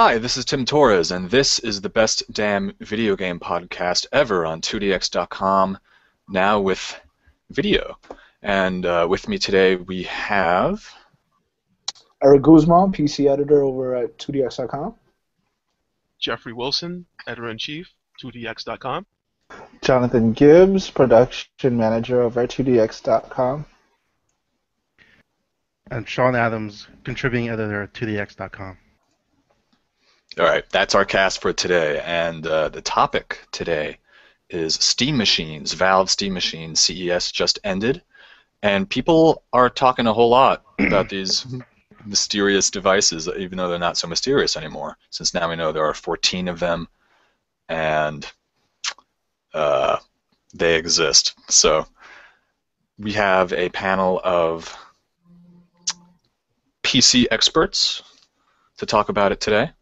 Hi, this is Tim Torres, and this is the best damn video game podcast ever on 2dx.com, now with video. And with me today we have... Guzman, PC editor over at 2dx.com. Jeffrey Wilson, editor-in-chief, 2dx.com. Johnathan Gibbs, production manager over at 2dx.com. And Sean Adams, contributing editor at 2dx.com. All right, that's our cast for today, and the topic today is Steam Machines. Valve Steam Machines CES just ended, and people are talking a whole lot about these mysterious devices, even though they're not so mysterious anymore, since now we know there are 14 of them, and they exist. So we have a panel of PC experts to talk about it today.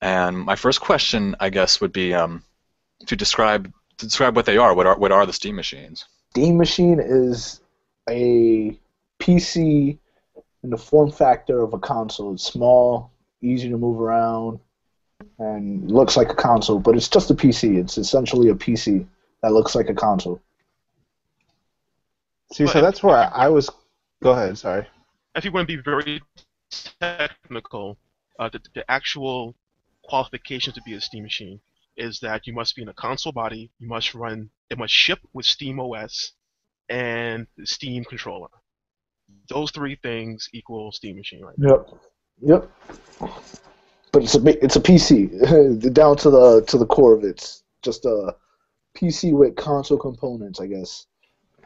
And my first question, I guess, would be to describe what they are. What are the Steam Machines? Steam Machine is a PC in the form factor of a console. It's small, easy to move around, and looks like a console, but it's just a PC. It's essentially a PC that looks like a console. See, so that's where I was... Go ahead, sorry. If you want to be very technical, the actual qualifications to be a Steam Machine is that you must be in a console body, it must ship with Steam OS, and the Steam controller. Those three things equal Steam Machine, right? Yep. But it's a PC down to the core of it. It's just a PC with console components, I guess.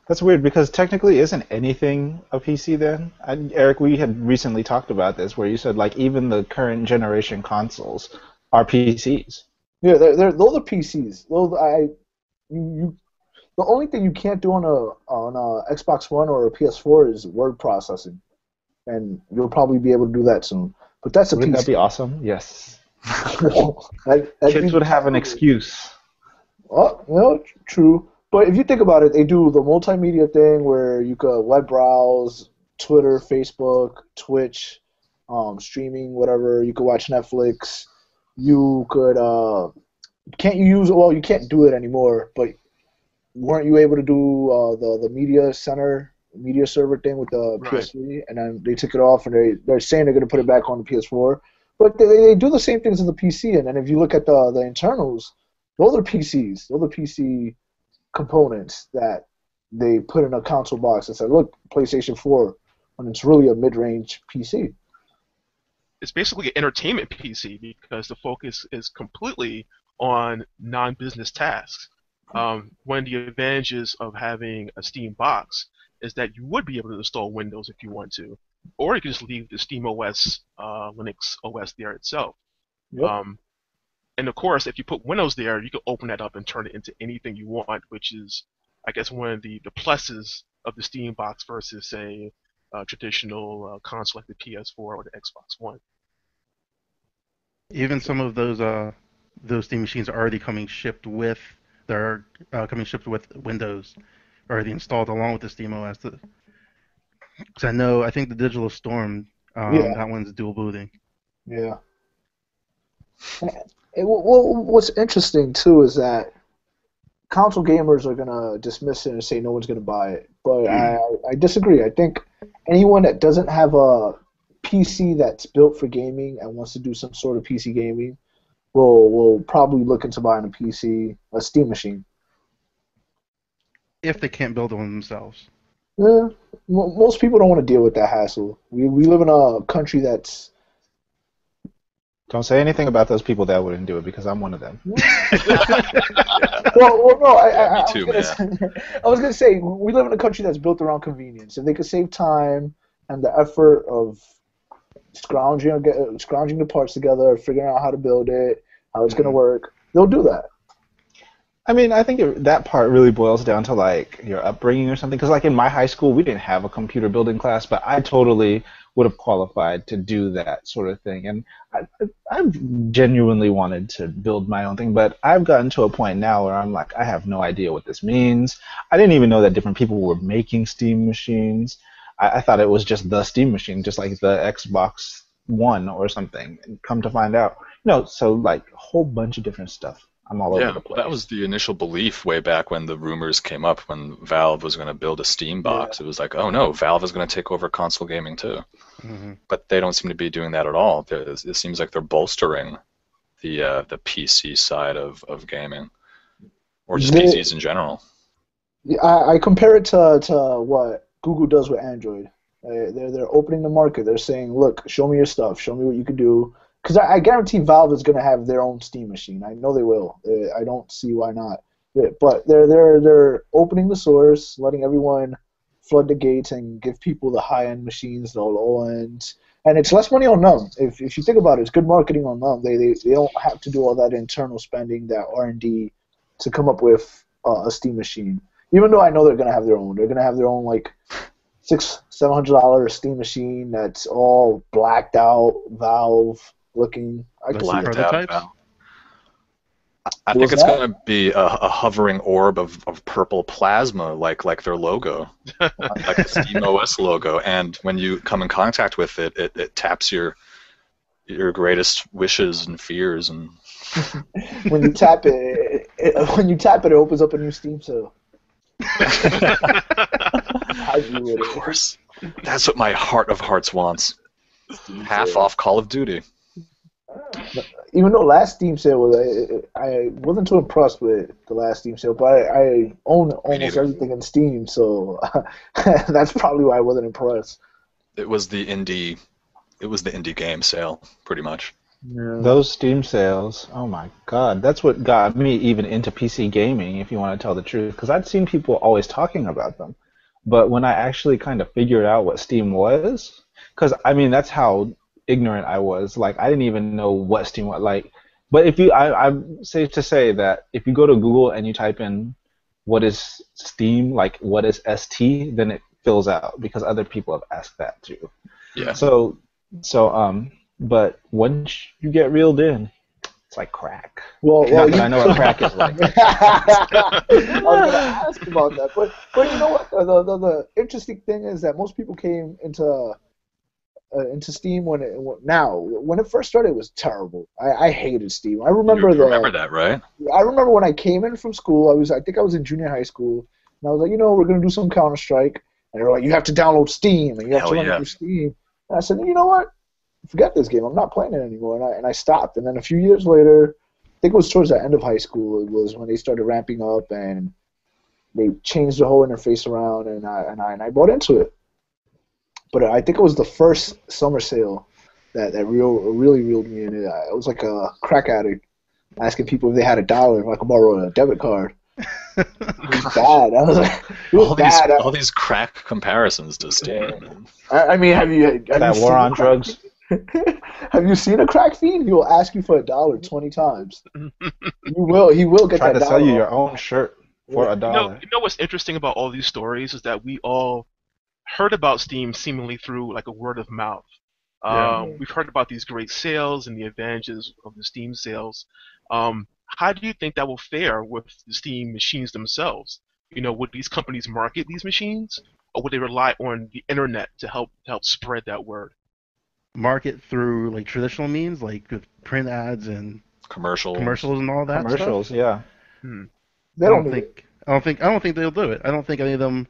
That's weird because technically isn't anything a PC then? Eric, we had recently talked about this where you said like even the current generation consoles are PCs. Yeah, those are PCs. The only thing you can't do on a Xbox One or a PS4 is word processing, and you'll probably be able to do that soon. But that's a Wouldn't PC. that be awesome? Yes. Kids Kids would have an excuse. Oh, no, true. But if you think about it, they do the multimedia thing where you could web browse, Twitter, Facebook, Twitch, streaming, whatever. You could watch Netflix. You could you can't do it anymore. But weren't you able to do the media center, media server thing with the PS3? And then they took it off, and they're saying they're going to put it back on the PS4. But they do the same things in the PC. And then if you look at the internals, those are PCs. Those are PC components that they put in a console box and said, look, PlayStation 4, when it's really a mid-range PC. It's basically an entertainment PC because the focus is completely on non-business tasks. One of the advantages of having a Steam box is that you would be able to install Windows if you want to, or you can just leave the Steam OS, Linux OS there itself. Yep. And of course, if you put Windows there, you can open that up and turn it into anything you want, which is, I guess, one of the pluses of the Steam box versus, say, a traditional console like the PS4 or the Xbox One. Even some of those Steam machines are already coming shipped with Windows, already installed along with the Steam OS. Because I think the Digital Storm, that one's dual booting. Yeah. What's interesting, too, is that console gamers are going to dismiss it and say no one's going to buy it. But I disagree. I think anyone that doesn't have a PC that's built for gaming and wants to do some sort of PC gaming will probably look into buying a Steam machine. If they can't build one themselves. Yeah, most people don't want to deal with that hassle. We live in a country that's... Don't say anything about those people that wouldn't do it because I'm one of them. No, me too, man. I was going to say, we live in a country that's built around convenience. If they could save time and the effort of scrounging the parts together, figuring out how to build it, how it's going to work, they'll do that. I mean, I think that part really boils down to like your upbringing or something. Because like in my high school, we didn't have a computer building class, but I totally would have qualified to do that sort of thing. And I've genuinely wanted to build my own thing, but I've gotten to a point now where I'm like, I have no idea what this means. I didn't even know that different people were making Steam machines. I thought it was just the Steam machine, just like the Xbox one or something, and come to find out, so like a whole bunch of different stuff. I'm all over Yeah, the place. that was the initial belief way back when the rumors came up when Valve was going to build a Steam box. Yeah. It was like, oh no, Valve is going to take over console gaming too. Hmm. But they don't seem to be doing that at all. It seems like they're bolstering the PC side of gaming, or just PCs in general. I compare it to what Google does with Android. They're opening the market. They're saying, look, show me your stuff. Show me what you can do. Because I guarantee Valve is going to have their own Steam machine. I know they will. I don't see why not. But they're opening the source, letting everyone flood the gates and give people the high-end machines, the low-end. And it's less money on them. If you think about it, it's good marketing on them. They don't have to do all that internal spending, that R&D, to come up with a Steam machine. Even though I know they're going to have their own. They're going to have their own, like, $700 Steam machine that's all blacked out, Valve looking. I can see Blacked that. out prototypes? Valve. I What think was it's that? going to be a hovering orb of purple plasma, like their logo, like the SteamOS logo. And when you come in contact with it, it taps your greatest wishes and fears. And When you tap it opens up a new Steam sale. I view it. of course, that's what my heart of hearts wants. Steam Half sale. off Call of Duty. Even though last Steam sale was, I wasn't too impressed with the last Steam sale, but I own almost neither. everything in Steam, so that's probably why I wasn't impressed. It was the indie game sale, pretty much. Yeah. Those Steam sales, oh my God, that's what got me even into PC gaming, if you want to tell the truth, because I'd seen people always talking about them. But when I actually kind of figured out what Steam was, because I mean, that's how ignorant I was. Like, I didn't even know what Steam was. Like, but if you, I'm safe to say that if you go to Google and you type in what is Steam, like what is ST, then it fills out because other people have asked that too. Yeah. So, but once you get reeled in, it's like crack. Well, Not that I know what crack is like. I was going to ask about that, but you know what? The interesting thing is that most people came into Steam when it first started, it was terrible. I hated Steam. I remember You remember that, right? I remember when I came in from school. I think I was in junior high school, and I was like, we're gonna do some Counter Strike, and they're like, you have to download Steam and you have Hell to run it yeah. through Steam. And I said, you know what? Forget this game. I'm not playing it anymore, and I stopped. And then a few years later, I think it was towards the end of high school, it was when they started ramping up and they changed the whole interface around, and I bought into it. But I think it was the first summer sale that really reeled me in. It was like a crack addict asking people if they had $1 if I could borrow a debit card. It was bad. I was like, it was bad. All these crack comparisons to Steam. I mean, have you That seen war a on crack drugs. fiend? Have you seen a crack fiend? He will ask you for $1 20 times. He will get Try that to sell you $1 your own shirt for Yeah. $1. You know what's interesting about all these stories is that we all heard about Steam seemingly through like a word of mouth. We've heard about these great sales and the advantages of the Steam sales. How do you think that will fare with the Steam machines themselves? Would these companies market these machines, or would they rely on the internet to help spread that word? Market through like traditional means, like with print ads and Commercials. and all that Commercials, stuff. yeah. They don't need it. I don't think they'll do it. I don't think any of them,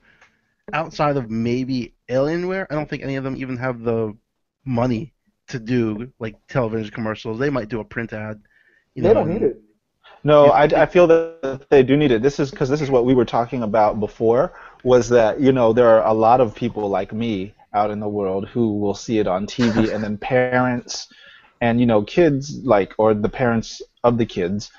outside of maybe Alienware, I don't think any of them even have the money to do like television commercials. They might do a print ad. They don't need it. No, I feel that they do need it. This is what we were talking about before, was that, there are a lot of people like me out in the world who will see it on TV, and then parents and, kids, or the parents of the kids,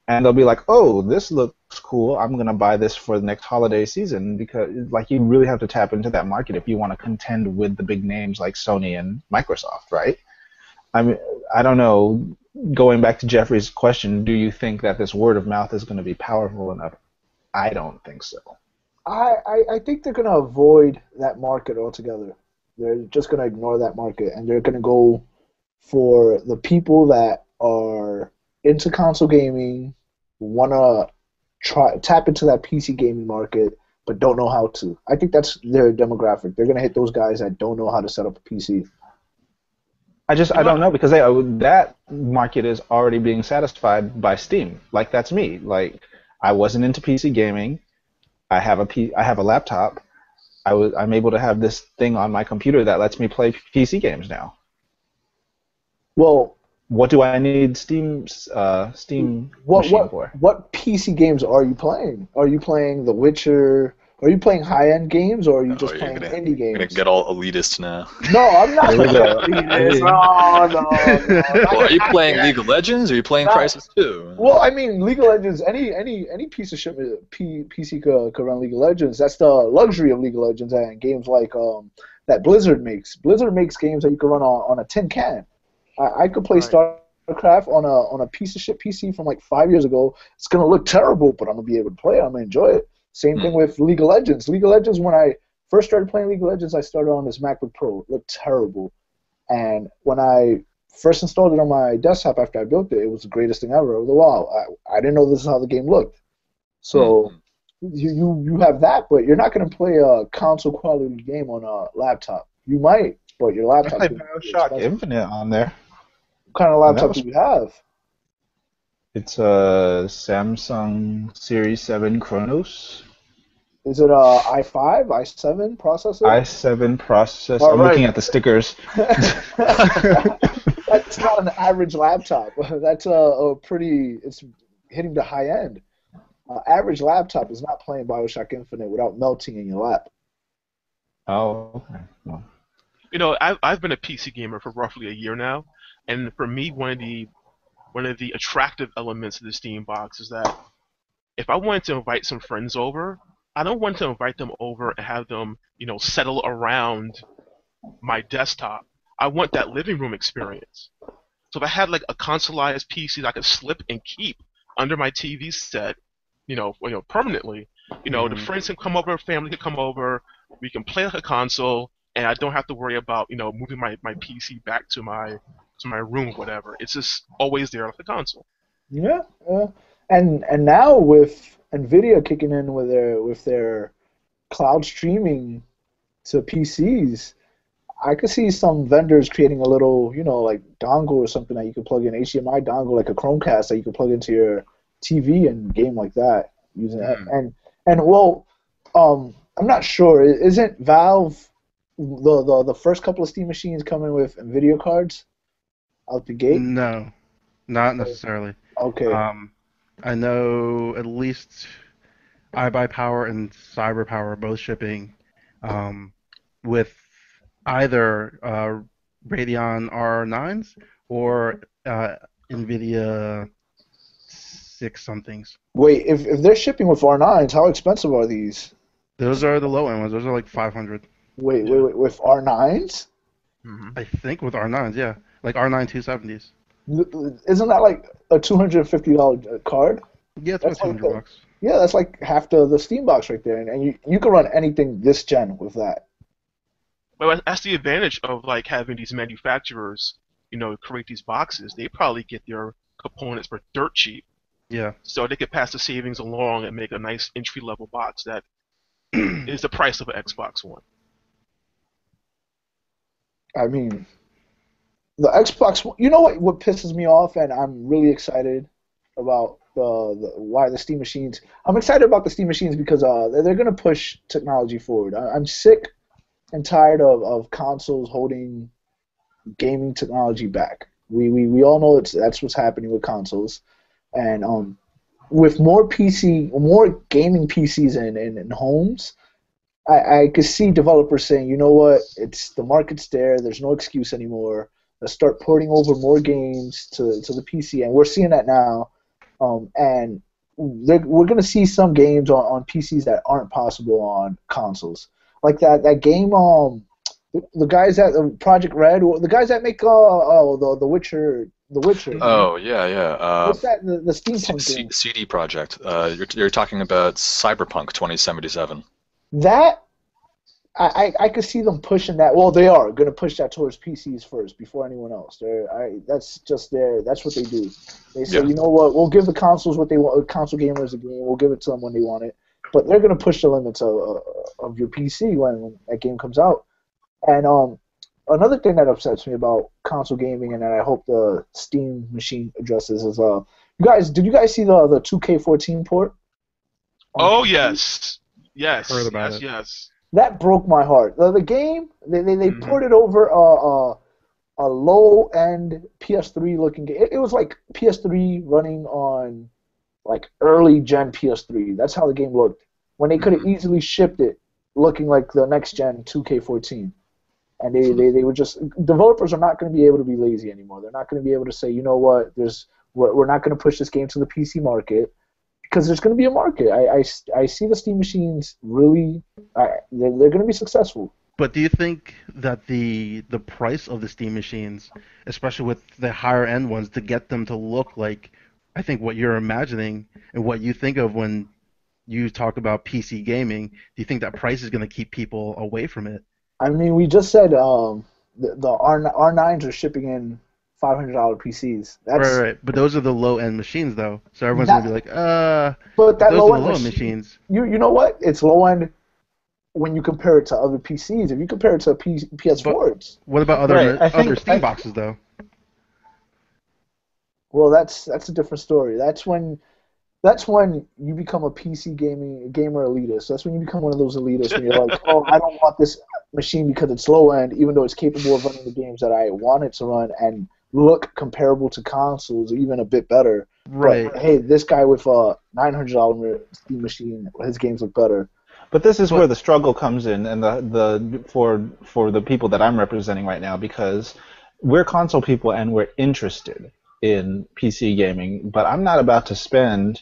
and they'll be like, oh, this looks cool. I'm going to buy this for the next holiday season, because, you really have to tap into that market if you want to contend with the big names like Sony and Microsoft, right? I mean, I don't know. Going back to Jeffrey's question, do you think that this word of mouth is going to be powerful enough? I don't think so. I think they're going to avoid that market altogether. They're just going to ignore that market, and they're going to go for the people that are into console gaming, want to tap into that PC gaming market, but don't know how to. I think that's their demographic. They're going to hit those guys that don't know how to set up a PC. I don't know because that market is already being satisfied by Steam. Like that's me. Like I wasn't into PC gaming. I have a laptop. I'm able to have this thing on my computer that lets me play PC games now. Well, What do I need Steam machine for? what PC games are you playing? Are you playing The Witcher? Are you playing high-end games, or are you Oh, just you're playing gonna, indie you're gonna games? get all elitist now. No, I'm not There we playing go. elitist. No, Well, are you not playing yet. League of Legends? Or are you playing Not- Crisis 2? Well, I mean, League of Legends. Any piece of shit PC could run League of Legends. That's the luxury of League of Legends and games like that Blizzard makes. Blizzard makes games that you can run on a tin can. I could play Right. StarCraft on a piece of shit PC from like 5 years ago. It's gonna look terrible, but I'm gonna be able to play it. I'm gonna enjoy it. Same thing with League of Legends. League of Legends, when I first started playing League of Legends, I started on this MacBook Pro. It looked terrible. And when I first installed it on my desktop after I built it, it was the greatest thing ever. I was like, wow, I didn't know this is how the game looked. So you have that, but you're not going to play a console quality game on a laptop. You might, but your I laptop's play going to be Bioshock expensive. Infinite on there. What kind of And that laptop was do you have? It's a Samsung Series 7 Chronos. Is it a i5, i7 processor? i7 processor. All I'm right. looking at the stickers. That's not an average laptop. That's a pretty. It's hitting the high end. Average laptop is not playing Bioshock Infinite without melting in your lap. Oh, okay. Well, I've been a PC gamer for roughly a year now, and for me, one of the attractive elements of the Steam box is that if I wanted to invite some friends over, I don't want to invite them over and have them, settle around my desktop. I want that living room experience. So if I had like a consoleized PC that I could slip and keep under my TV set, permanently, the friends can come over, family can come over, we can play like a console, and I don't have to worry about, moving my PC back to my room or whatever. It's just always there like a console. Yeah, and now with Nvidia kicking in with their cloud streaming to PCs, I could see some vendors creating a little, like dongle or something that you could plug in, HDMI dongle, like a Chromecast that you could plug into your TV and game like that using it. And well, I'm not sure. Isn't Valve the first couple of Steam machines coming with Nvidia cards out the gate? No, not necessarily. Okay. I know at least iBuyPower and CyberPower are both shipping with either Radeon R9s or NVIDIA 6 somethings. Wait, if they're shipping with R9s, how expensive are these? Those are the low end ones. Those are like 500. Wait, with R9s? I think with R9s, yeah, like R9 270s. Isn't that like a $250 card? Yeah, it's about That's like 200 bucks. Yeah, that's like half the Steam box right there, and you can run anything this gen with that. But that's the advantage of like having these manufacturers, create these boxes. They probably get their components for dirt cheap, Yeah. so they could pass the savings along and make a nice entry level box that is the price of an Xbox One. I mean, the Xbox. You know what pisses me off, and I'm really excited about why the Steam machines. I'm excited about the Steam machines because they're gonna push technology forward. I'm sick and tired of consoles holding gaming technology back. We all know that's what's happening with consoles, and with more gaming PCs in homes, I could see developers saying, you know what, the market's there. There's no excuse anymore. Let's start porting over more games to the PC, and we're seeing that now. And we're going to see some games on PCs that aren't possible on consoles. Like that game, the guys at Project Red, the guys that make the Witcher. Oh, yeah. What's that? The steampunk game. CD Projekt. You're talking about Cyberpunk 2077. That I could see them pushing that. Well, they are going to push that towards PCs first before anyone else. That's what they do. They say, you know what, we'll give the consoles what they want, console gamers a game. We'll give it to them when they want it. But they're going to push the limits of your PC when that game comes out. And another thing that upsets me about console gaming, and that I hope the Steam machine addresses is did you guys see the 2K14 port? On Oh PC? yes, Heard about it. yes. That broke my heart. The game they Hmm. ported over a low end PS3 looking game. It was like PS3 running on like early gen PS3. That's how the game looked. When they could have easily shipped it looking like the next gen 2K14. And they were just, developers are not going to be able to be lazy anymore. They're not going to be able to say, you know what, we're not going to push this game to the PC market because there's going to be a market. I see the Steam machines really, they're going to be successful. But do you think that the price of the Steam machines, especially with the higher end ones, to get them to look like, I think what you're imagining and what you think of when you talk about PC gaming, do you think that price is going to keep people away from it? I mean, we just said the R9s are shipping in $500 PCs. Right, That's right. But those are the low end machines, though. So everyone's that, going to be like, but but that those are low the end low end machine, machines. you know what? It's low end when you compare it to other PCs. If you compare it to But PS4, what about Right. other Steam boxes, though? well, that's a different story. That's when you become a PC gamer elitist. That's when you become one of those elitists when you're like, oh, I don't want this machine because it's low end, even though it's capable of running the games that I want it to run and look comparable to consoles, even a bit better. Right. But hey, this guy with a $900 Steam machine, his games look better. But this is But- where the struggle comes in, and for the people that I'm representing right now, because we're console people and we're interested in PC gaming, but I'm not about to spend,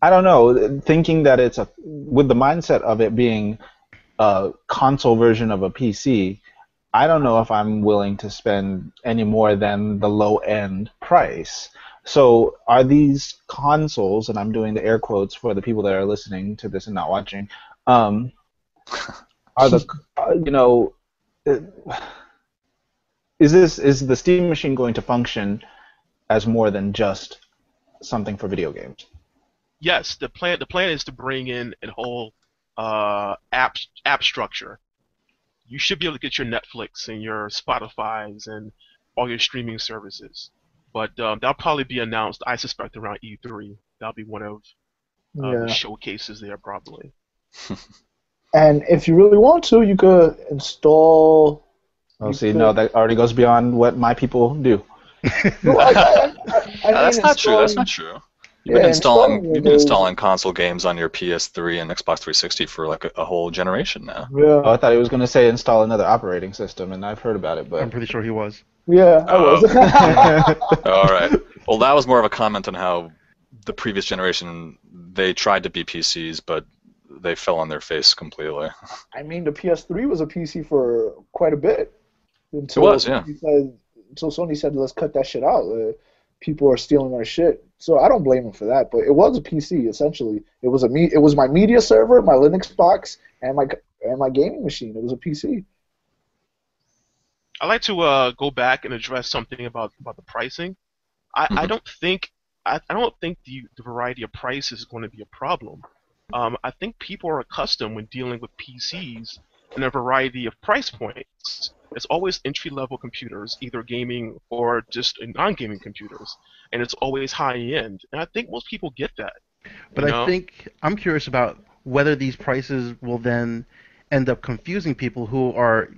I don't know, thinking that it's with the mindset of it being a console version of a PC. I don't know if I'm willing to spend any more than the low end price. So are these consoles, and I'm doing the air quotes for the people that are listening to this and not watching, um, are the uh, is the Steam machine going to function as more than just something for video games? Yes, the plan is to bring in a whole app structure. You should be able to get your Netflix and your Spotify's and all your streaming services. But that'll probably be announced, I suspect, around E3. That'll be one of the Yeah. showcases there, probably. And if you really want to, you could install. Oh, you see, could- no, that already goes beyond what my people do. No, I mean, That's not true. That's installing- not true. Yeah, installing You've been Windows- installing console games on your PS3 and Xbox 360 for like a whole generation now. Oh, Yeah, I thought he was going to say install another operating system, and I've heard about it, I'm but pretty sure he was. yeah, I was. All right. Well, that was more of a comment on how the previous generation, they tried to be PCs, but they fell on their face completely. I mean, the PS3 was a PC for quite a bit. Until It was, yeah. Until Sony said, let's cut that shit out. People are stealing our shit. So I don't blame them for that. But it was a PC, essentially. It was my media server, my Linux box, and my gaming machine. It was a PC. I'd like to go back and address something about the pricing. I don't think the variety of prices is going to be a problem. I think people are accustomed when dealing with PCs and a variety of price points. It's always entry-level computers, either gaming or just non-gaming computers, and it's always high-end. And I think most people get that. But you I know? think I'm curious about whether these prices will then end up confusing people who are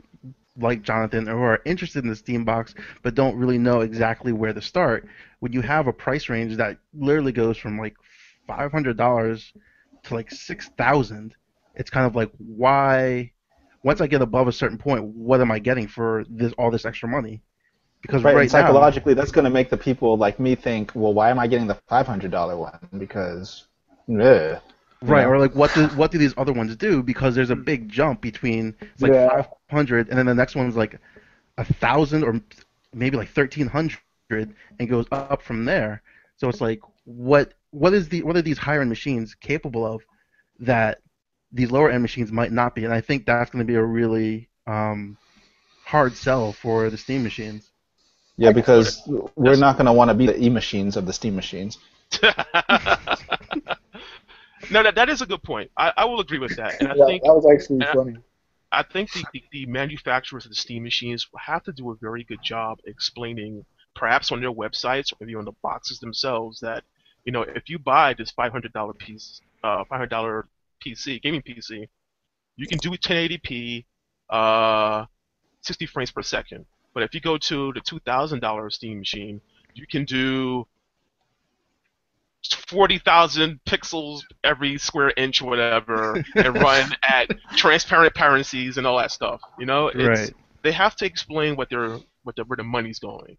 like Jonathan or who are interested in the Steam box but don't really know exactly where to start. When you have a price range that literally goes from like $500 to like $6,000, it's kind of like, why? Once I get above a certain point, what am I getting for all this extra money? Because right, right and now, psychologically, that's going to make the people like me think, well, why am I getting the $500 one? Because, ugh. right, know? or like what do these other ones do? Because there's a big jump between it's like Yeah. 500 and then the next one's like 1,000 or maybe like 1,300 and goes up from there. So it's like what are these higher end machines capable of that these lower end machines might not be? And I think that's going to be a really hard sell for the Steam machines. Yeah, because we're not going to want to be the e-machines of the Steam machines. No, that is a good point. I will agree with that. And I Yeah, think that was actually funny. I think the manufacturers of the Steam machines will have to do a very good job explaining, perhaps on their websites or maybe on the boxes themselves, that if you buy this $500 PC, gaming PC, you can do 1080p, 60 frames per second. But if you go to the $2,000 Steam machine, you can do 40,000 pixels every square inch or whatever, and run at transparent appearances and all that stuff. Right. They have to explain where the money's going.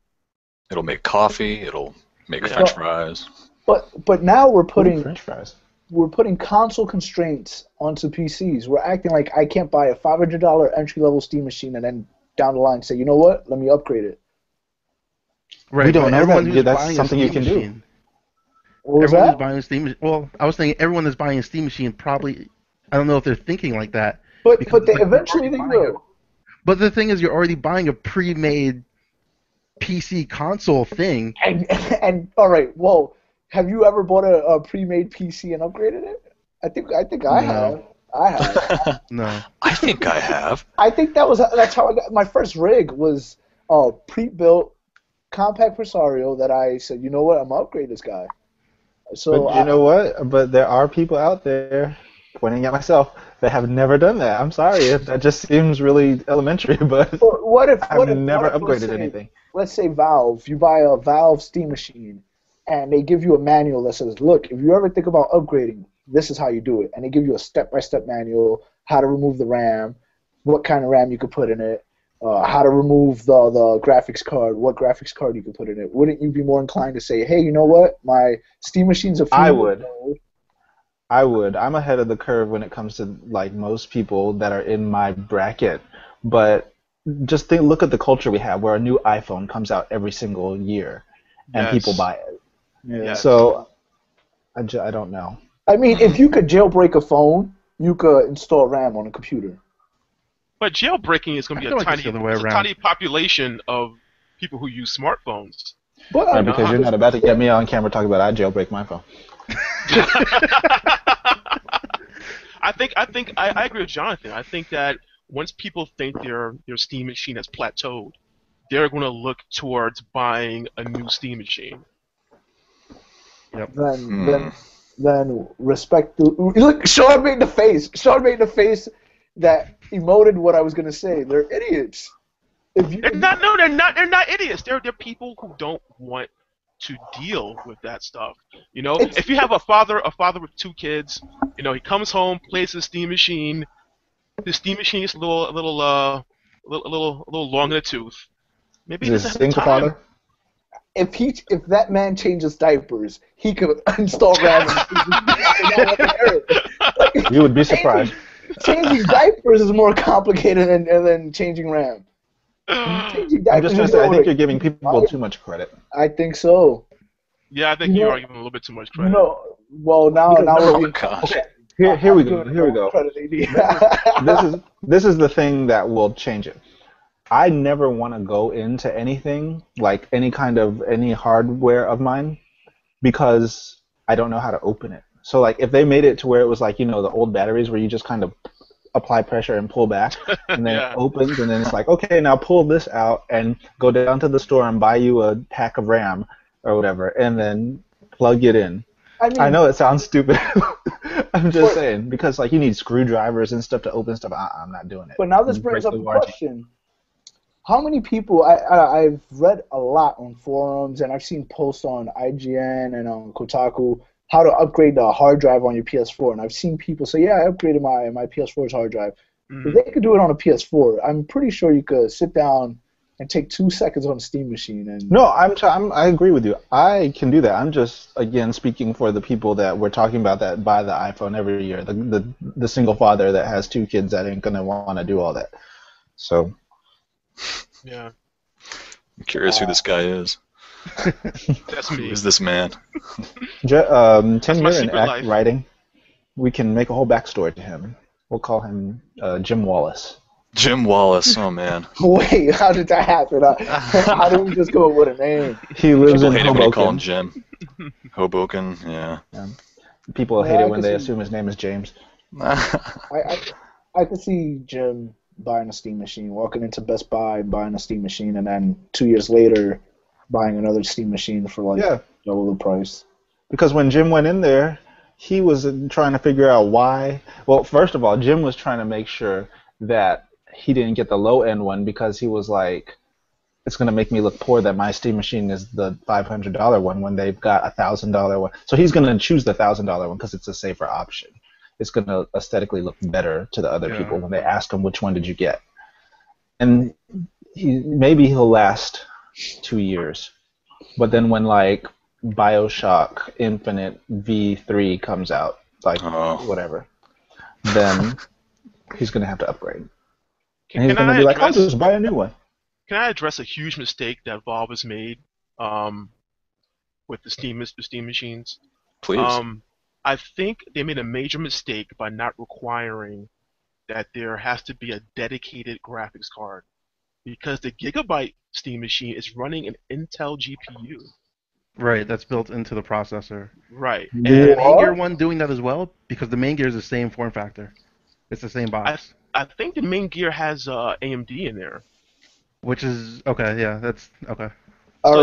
It'll make coffee. It'll make Yeah. French fries. But now we're putting French fries. console constraints onto PCs. We're acting like I can't buy a $500 entry-level Steam machine and then down the line say, you know what? Let me upgrade it. Right. We don't but know everyone that. who's That's buying a something you Steam can do. machine, What was everyone who's that? buying a Steam. Well, I was thinking everyone that's buying a Steam machine probably. I don't know if they're thinking like that. But because they you're eventually already they buying will. But the thing is, you're already buying a pre-made PC console thing. And all right, well, have you ever bought a pre-made PC and upgraded it? I think I have. I have. No. I think I have. I think that's how I got my first rig was a pre-built compact Presario that I said, you know what, I'm gonna upgrade this guy. So But you know what? But there are people out there, pointing at myself, that have never done that. I'm sorry if that just seems really elementary, but what if I've never let's upgraded say- anything. Let's say Valve, you buy a Valve Steam machine, and they give you a manual that says, look, if you ever think about upgrading, this is how you do it. And they give you a step-by-step manual, how to remove the RAM, what kind of RAM you could put in it, how to remove the graphics card, what graphics card you could put in it. Wouldn't you be more inclined to say, hey, you know what, my Steam machine's a few I years would. old. I would. I'm ahead of the curve when it comes to like most people that are in my bracket. But just look at the culture we have, where a new iPhone comes out every single year, and Yes. people buy it. Yeah. Yes. So I don't know. I mean, if you could jailbreak a phone, you could install RAM on a computer. But jailbreaking is going to I be feel like it's the other way a around. tiny population of people who use smartphones. But Right, because you're not about to get me on camera talking about I jailbreak my phone. I agree with Jonathan. I think that once people think their Steam machine has plateaued, they're going to look towards buying a new Steam machine. then respect the look. Sean made the face. Sean made the face that emoted what I was gonna say. They're idiots. If you They're not. No, they're not. They're not idiots. They're people who don't want to deal with that stuff. If you have a father with 2 kids, he comes home, plays his Steam machine. The Steam machine is a little long in the tooth. Maybe he Is it doesn't a have the single time. father? if that man changes diapers, he could install RAM. You would be surprised. Changing diapers is more complicated than changing RAM. Changing I'm just diapers trying to is say, I over. think you're giving people too much credit. I think so. Yeah, I think you are giving a little bit too much credit. Well now Oh we're my gosh. Here we go. Here we go. Credit, This is the thing that will change it. I never want to go into anything, like any hardware of mine, because I don't know how to open it. So like if they made it to where it was like, the old batteries where you just kind of apply pressure and pull back, and then Yeah. it opens, and then it's like, okay, now pull this out and go down to the store and buy you a pack of RAM or whatever, and then plug it in. I know it sounds stupid. I'm just saying, because like you need screwdrivers and stuff to open stuff. I'm not doing it. But now this brings up a question. How many people, I've read a lot on forums, and I've seen posts on IGN and on Kotaku, how to upgrade the hard drive on your PS4. And I've seen people say, yeah, I upgraded my PS4's hard drive. If they could do it on a PS4, I'm pretty sure you could sit down and take 2 seconds on a Steam machine. And No, I agree with you. I can do that. I'm just, again, speaking for the people that we're talking about that buy the iPhone every year, the single father that has 2 kids that ain't going to want to do all that. So... Yeah, I'm curious who this guy is. that's Who me. is this man? Tenure my in secret act life. writing, we can make a whole backstory to him. We'll call him Jim Wallace. Jim Wallace. Oh man. wait, how did that happen? How did we just go with a name? He lives People in hate it when you call him Hoboken. Jim. Hoboken. Yeah. People Yeah, hate I it when can they see- assume his name is James. I can see Jim buying a Steam machine, walking into Best Buy, buying a Steam machine, and then 2 years later, buying another Steam machine for like Yeah. double the price. Because when Jim went in there, he was trying to figure out why. Well, first of all, Jim was trying to make sure that he didn't get the low-end one because he was like, it's going to make me look poor that my Steam machine is the $500 one when they've got a $1,000 one. So he's going to choose the $1,000 one because it's a safer option. It's going to aesthetically look better to the other people when they ask him which one did you get. And maybe he'll last 2 years. But then when like BioShock Infinite V3 comes out, like whatever, then he's going to have to upgrade. And he's going to be like, I'll just buy a new one. Can I address a huge mistake that Valve has made with the Steam machines? Please. I think they made a major mistake by not requiring that there has to be a dedicated graphics card, because the Gigabyte Steam machine is running an Intel GPU. Right, that's built into the processor. Right. And the main gear one doing that as well, because the main gear is the same form factor. It's the same box. I think the main gear has AMD in there. Which is okay, yeah, that's okay. So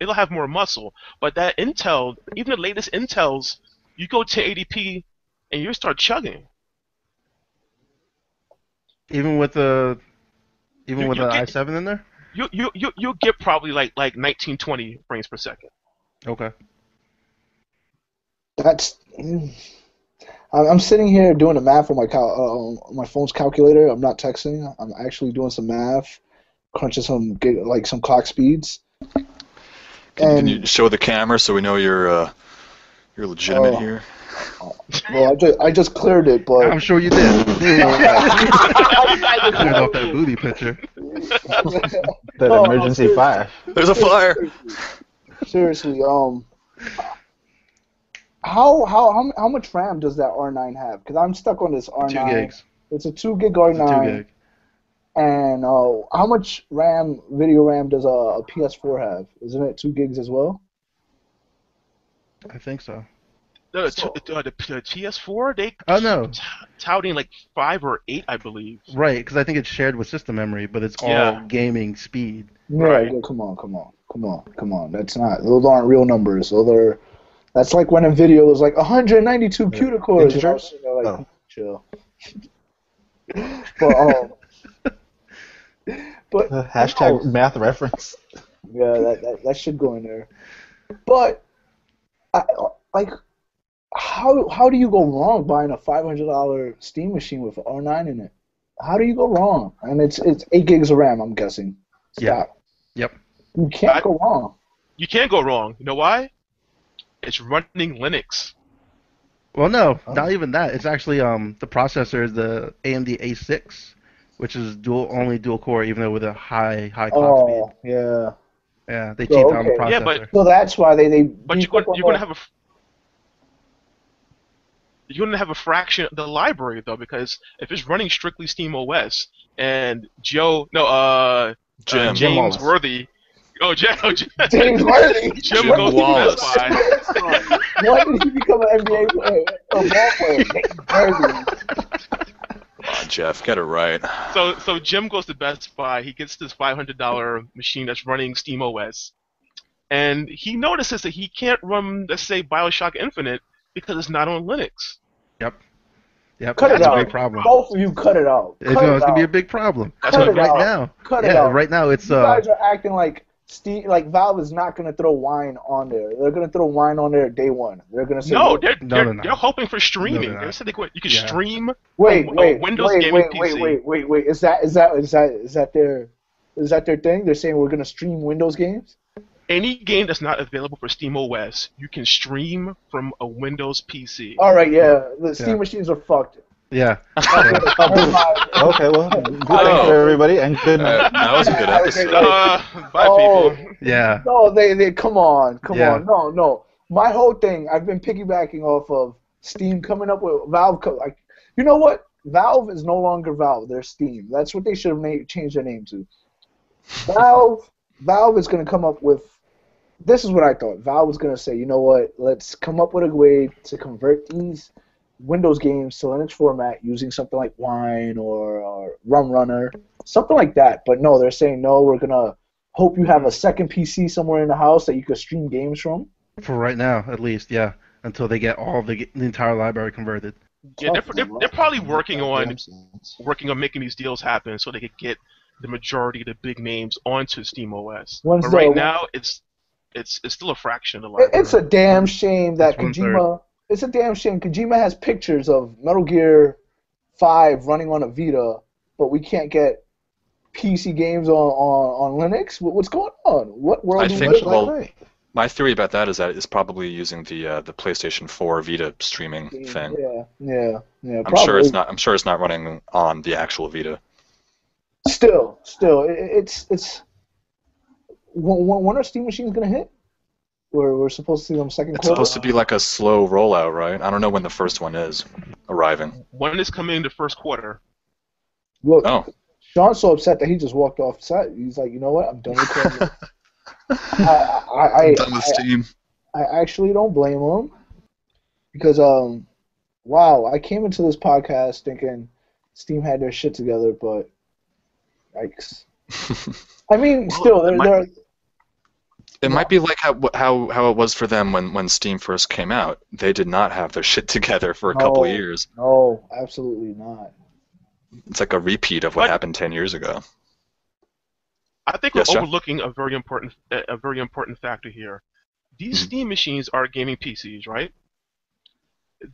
it'll have more muscle, but that Intel, even the latest Intels, you go 1080p and you start chugging. Even with the i7 in there? You'll get probably like 1920 frames per second. Okay. That's. I'm sitting here doing the math on my phone's calculator. I'm not texting. I'm actually doing some math, crunching some clock speeds. Can you show the camera so we know you're legitimate here? Well, I just cleared it, but I'm sure you did. Cleared off that booty picture. That emergency fire. There's a fire. Seriously, how much RAM does that R9 have? Because I'm stuck on this R9. 2 gigs. It's a 2 gig R9. It's a 2 gig. And how much video RAM does a PS4 have? Isn't it 2 gigs as well? I think so. The PS4, they touting like 5 or 8, I believe. Right, because I think it's shared with system memory, but it's all gaming speed. Yeah, right. Come on. Those aren't real numbers. That's like when Nvidia was like 192 CUDA cores. Integers? Chill. But hashtag math reference. Yeah, that should go in there. But how do you go wrong buying a $500 Steam machine with an R9 in it? How do you go wrong? And it's 8 gigs of RAM, I'm guessing. Yeah. Yep. You can't go wrong. You can't go wrong. You know why? It's running Linux. Well, no, not even that. It's actually the processor is the AMD A6, which is only dual core, even though with a high clock speed. Yeah. Yeah, they cheat down the processor. Yeah, but so that's why they. But you're going to have a fraction of the library though, because if it's running strictly Steam OS and James Worthy. James Worthy. Jim goes Wallace. to Best Buy. Why did he become an NBA player? A ball player. James Worthy. Come on, Jeff, get it right. So Jim goes to Best Buy. He gets this $500 machine that's running Steam OS, and he notices that he can't run, let's say, BioShock Infinite because it's not on Linux. Yep. Cut That's it out. a big problem. Both of you cut it out. It's going to be a big problem. That's what right now. Cut it out. Right now it's You guys are acting like Valve is not going to throw wine on there. They're going to throw wine on there day one. They're going to say they're hoping for streaming. They said you can stream Wait. Windows gaming PC. Wait. Is that their thing? They're saying we're going to stream Windows games? Any game that's not available for Steam OS, you can stream from a Windows PC. All right, yeah. The Steam machines are fucked. Yeah. Okay, well, good night for everybody, and good night. That was a good episode. Bye, people. Yeah. No, they come on. No. My whole thing, I've been piggybacking off of Steam coming up with Valve. Like, you know what? Valve is no longer Valve. They're Steam. That's what they should have changed their name to. Valve is going to come up with. This is what I thought. Valve was going to say, you know what? Let's come up with a way to convert these Windows games to Linux format using something like Wine or Rum Runner, something like that. But no, they're saying no. We're gonna hope you have a second PC somewhere in the house that you could stream games from. For right now, at least, yeah. Until they get all the entire library converted. Yeah, they're probably working on Sense. making these deals happen so they could get the majority of the big names onto SteamOS. When's But the- right now, it's still a fraction of the library. It's a damn shame that It's 1/3. Kojima. It's a damn shame Kojima has pictures of Metal Gear 5 running on a Vita, but we can't get PC games on Linux. What's going on? What world? I do we think, live in? well, my theory about that is that it's probably using the PlayStation 4 Vita streaming thing. Yeah. I'm sure it's not. I'm sure it's not running on the actual Vita. Still, it's. When are Steam machines gonna hit? We're supposed to see them second It's quarter. supposed to be like a slow rollout, right? I don't know when the first one is arriving. When is coming in the first quarter? Look, Oh, Sean's so upset that he just walked off set. He's like, you know what? I'm done with Chrome. I'm done with Steam. I actually don't blame him because wow, I came into this podcast thinking Steam had their shit together, but yikes. I mean, still, It might be like how it was for them when Steam first came out. They did not have their shit together for a couple of years. No, absolutely not. It's like a repeat of what But- happened 10 years ago. I think Yes, we're Jeff? overlooking a very important factor here. These Mhm. Steam machines are gaming PCs, right?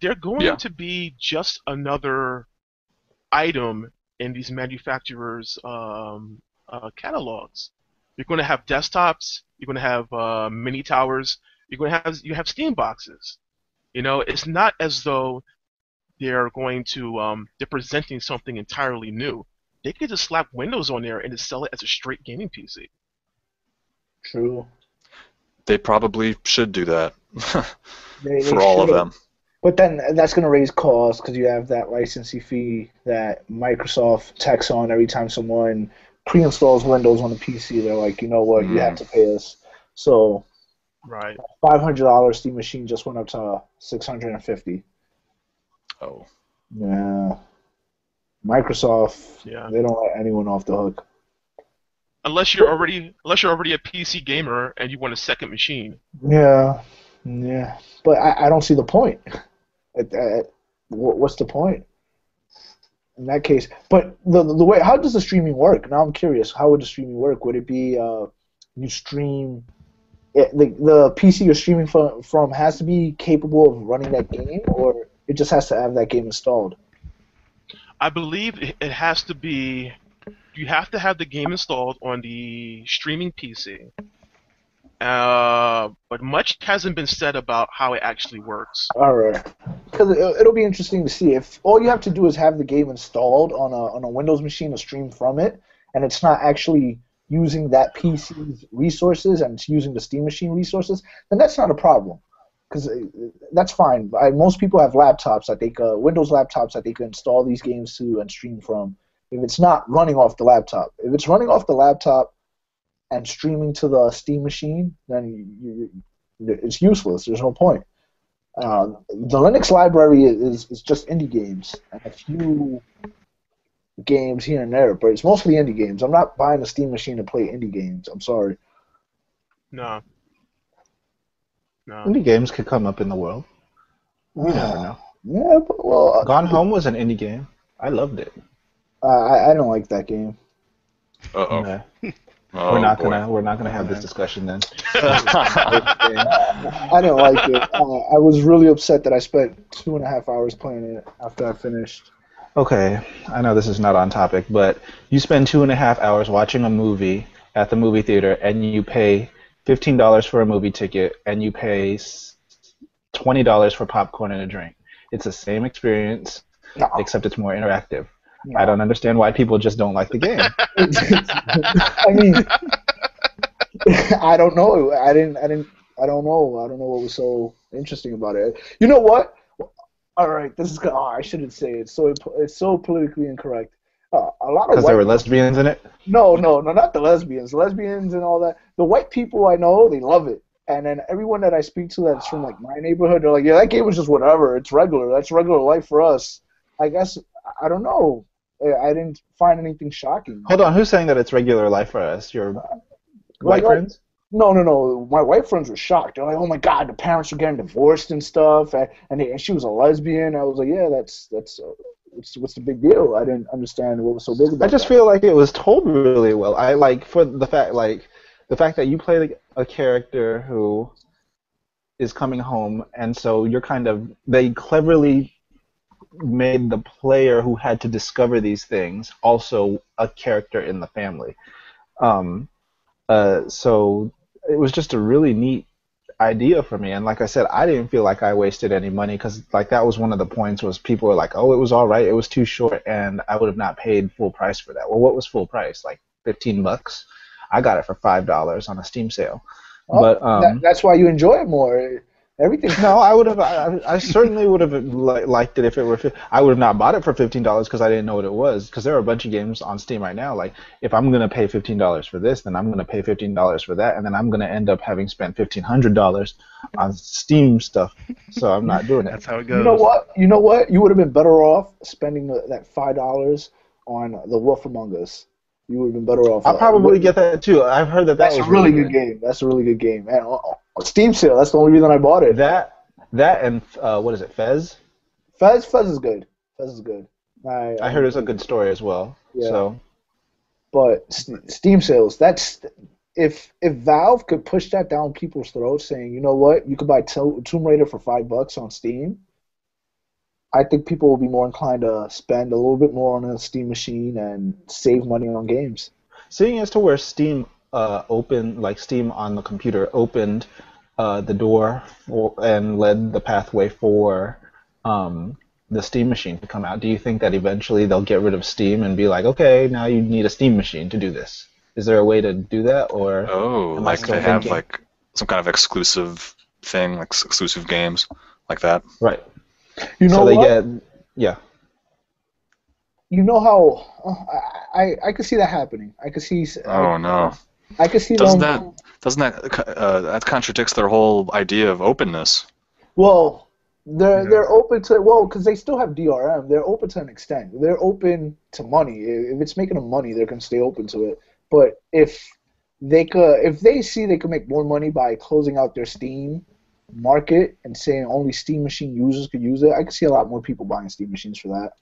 They're going Yeah. to be just another item in these manufacturers' catalogs. You're going to have desktops. You're going to have mini towers. You have Steam boxes. You know, it's not as though they're going to they're presenting something entirely new. They could just slap Windows on there and just sell it as a straight gaming PC. True. They probably should do that They for all of should. them. But then that's going to raise costs because you have that licensing fee that Microsoft tacks on every time someone pre-installs Windows on the PC. They're like, you know what, you have to pay us. So Right. $500 Steam machine just went up to $650. Oh. Yeah. Microsoft, Yeah. they don't let anyone off the hook. Unless you're already a PC gamer and you want a second machine. Yeah. But I don't see the point. What's the point in that case? But the way, how does the streaming work? Now I'm curious. How would the streaming work? Would it be you stream the PC you're streaming from has to be capable of running that game, or it just has to have that game installed? I believe it has to be. You have to have the game installed on the streaming PC. But much hasn't been said about how it actually works. All right, because it'll be interesting to see if all you have to do is have the game installed on a Windows machine to stream from it, and it's not actually using that PC's resources and it's using the Steam machine resources, then that's not a problem. Because that's fine. Most people have laptops that Windows laptops that they can install these games to and stream from. If it's not running off the laptop, if it's running off the laptop and streaming to the Steam machine, then it's useless. There's no point. The Linux library is just indie games and a few games here and there, but it's mostly indie games. I'm not buying a Steam machine to play indie games. I'm sorry. No. Indie games could come up in the world. You never know. Yeah, but well, Gone Home was an indie game. I loved it. I don't like that game. Uh-oh. Nah. Oh, we're not boy. gonna have this discussion then. I didn't like it. I was really upset that I spent 2.5 hours playing it after I finished. Okay, I know this is not on topic, but you spend 2.5 hours watching a movie at the movie theater, and you pay $15 for a movie ticket, and you pay $20 for popcorn and a drink. It's the same experience, No. except it's more interactive. No. I don't understand why people just don't like the game. I mean, I don't know. I don't know. I don't know what was so interesting about it. You know what? All right, this is. I shouldn't say it. It's so politically incorrect. A lot of Because there were lesbians in it? No, not the lesbians. Lesbians and all that. The white people I know, they love it. And then everyone that I speak to that's from like my neighborhood, they're like, yeah, that game was just whatever. It's regular. That's regular life for us. I guess I don't know. I didn't find anything shocking. Hold on, who's saying that it's regular life for us? Your white friends? No. My white friends were shocked. They're like, "Oh my God, the parents were getting divorced and stuff," and she was a lesbian. I was like, "Yeah, that's what's the big deal?" I didn't understand what was so big about I just that. feel like it was told really well. I like for the fact that you play a character who is coming home, and so you're they cleverly made the player who had to discover these things also a character in the family. Um, so it was just a really neat idea for me, and like I said, I didn't feel like I wasted any money because like that was one of the points was people were like, oh, it was all right, it was too short, and I would have not paid full price for that. Well, what was full price? Like $15? I got it for $5 on a Steam sale. Oh, But that's why you enjoy it more. Everything. no, I would have. I certainly would have liked it if it were. I would have not bought it for $15 because I didn't know what it was. Because there are a bunch of games on Steam right now. Like if I'm gonna pay $15 for this, then I'm gonna pay $15 for that, and then I'm gonna end up having spent $1,500 on Steam stuff. So I'm not doing it. That's how it goes. You know what? You know what? You would have been better off spending that $5 on The Wolf Among Us. You would have been better off. I'll probably get that too. I've heard that That's was a really good good game. That's a really good game. And on Steam sale, that's the only reason I bought it. That and what is it? Fez? Fez is good. Fez is good. I heard it's a good story as well. Yeah. So. But Steam sales, that's if Valve could push that down people's throats, saying, you know what, you could buy Tomb Raider for $5 on Steam. I think people will be more inclined to spend a little bit more on a Steam machine and save money on games. Seeing as to where Steam Steam on the computer opened the door and led the pathway for the Steam machine to come out, do you think that eventually they'll get rid of Steam and be like, okay, now you need a Steam machine to do this? Is there a way to do that, or like they have like some kind of exclusive thing, like exclusive games like that? Right. You know so they what? yeah. You know how I could see that happening. I could see. Oh no. I could see Doesn't them. that contradicts their whole idea of openness? Well, they're open to because they still have DRM. They're open to an extent. They're open to money. If it's making them money, they're gonna stay open to it. But if they see they can make more money by closing out their Steam market and saying only Steam machine users could use it, I could see a lot more people buying Steam machines for that.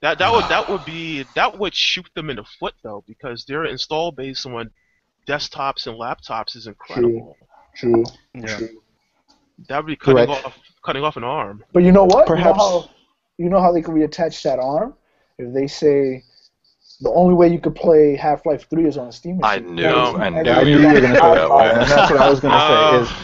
That would shoot them in the foot though, because their install base on desktops and laptops is incredible. True. That would be cutting off an arm. But you know what? Perhaps. You know how they can reattach that arm? If they say the only way you could play Half-Life 3 is on a Steam machine. I knew you were I going knew you were going to say that. And that's what I was going to say.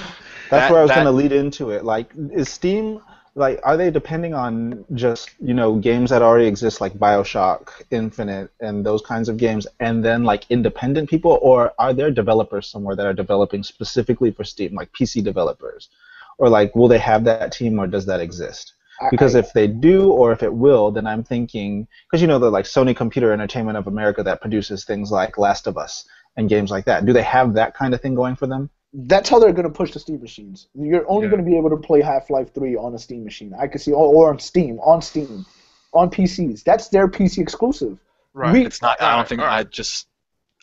That's where I was going to lead into it. Like, is Steam, like, are they depending on just, games that already exist, like BioShock Infinite and those kinds of games, and then, like, independent people? Or are there developers somewhere that are developing specifically for Steam, like PC developers? Or, like, will they have that team, or does that exist? Because if they do, or if it will, then I'm thinking, because the like Sony Computer Entertainment of America that produces things like Last of Us and games like that. Do they have that kind of thing going for them? That's how they're going to push the Steam machines. You're only going to be able to play Half-Life 3 on a Steam machine. I could see, or on Steam, on PCs. That's their PC exclusive. Right. It's not. I don't think. I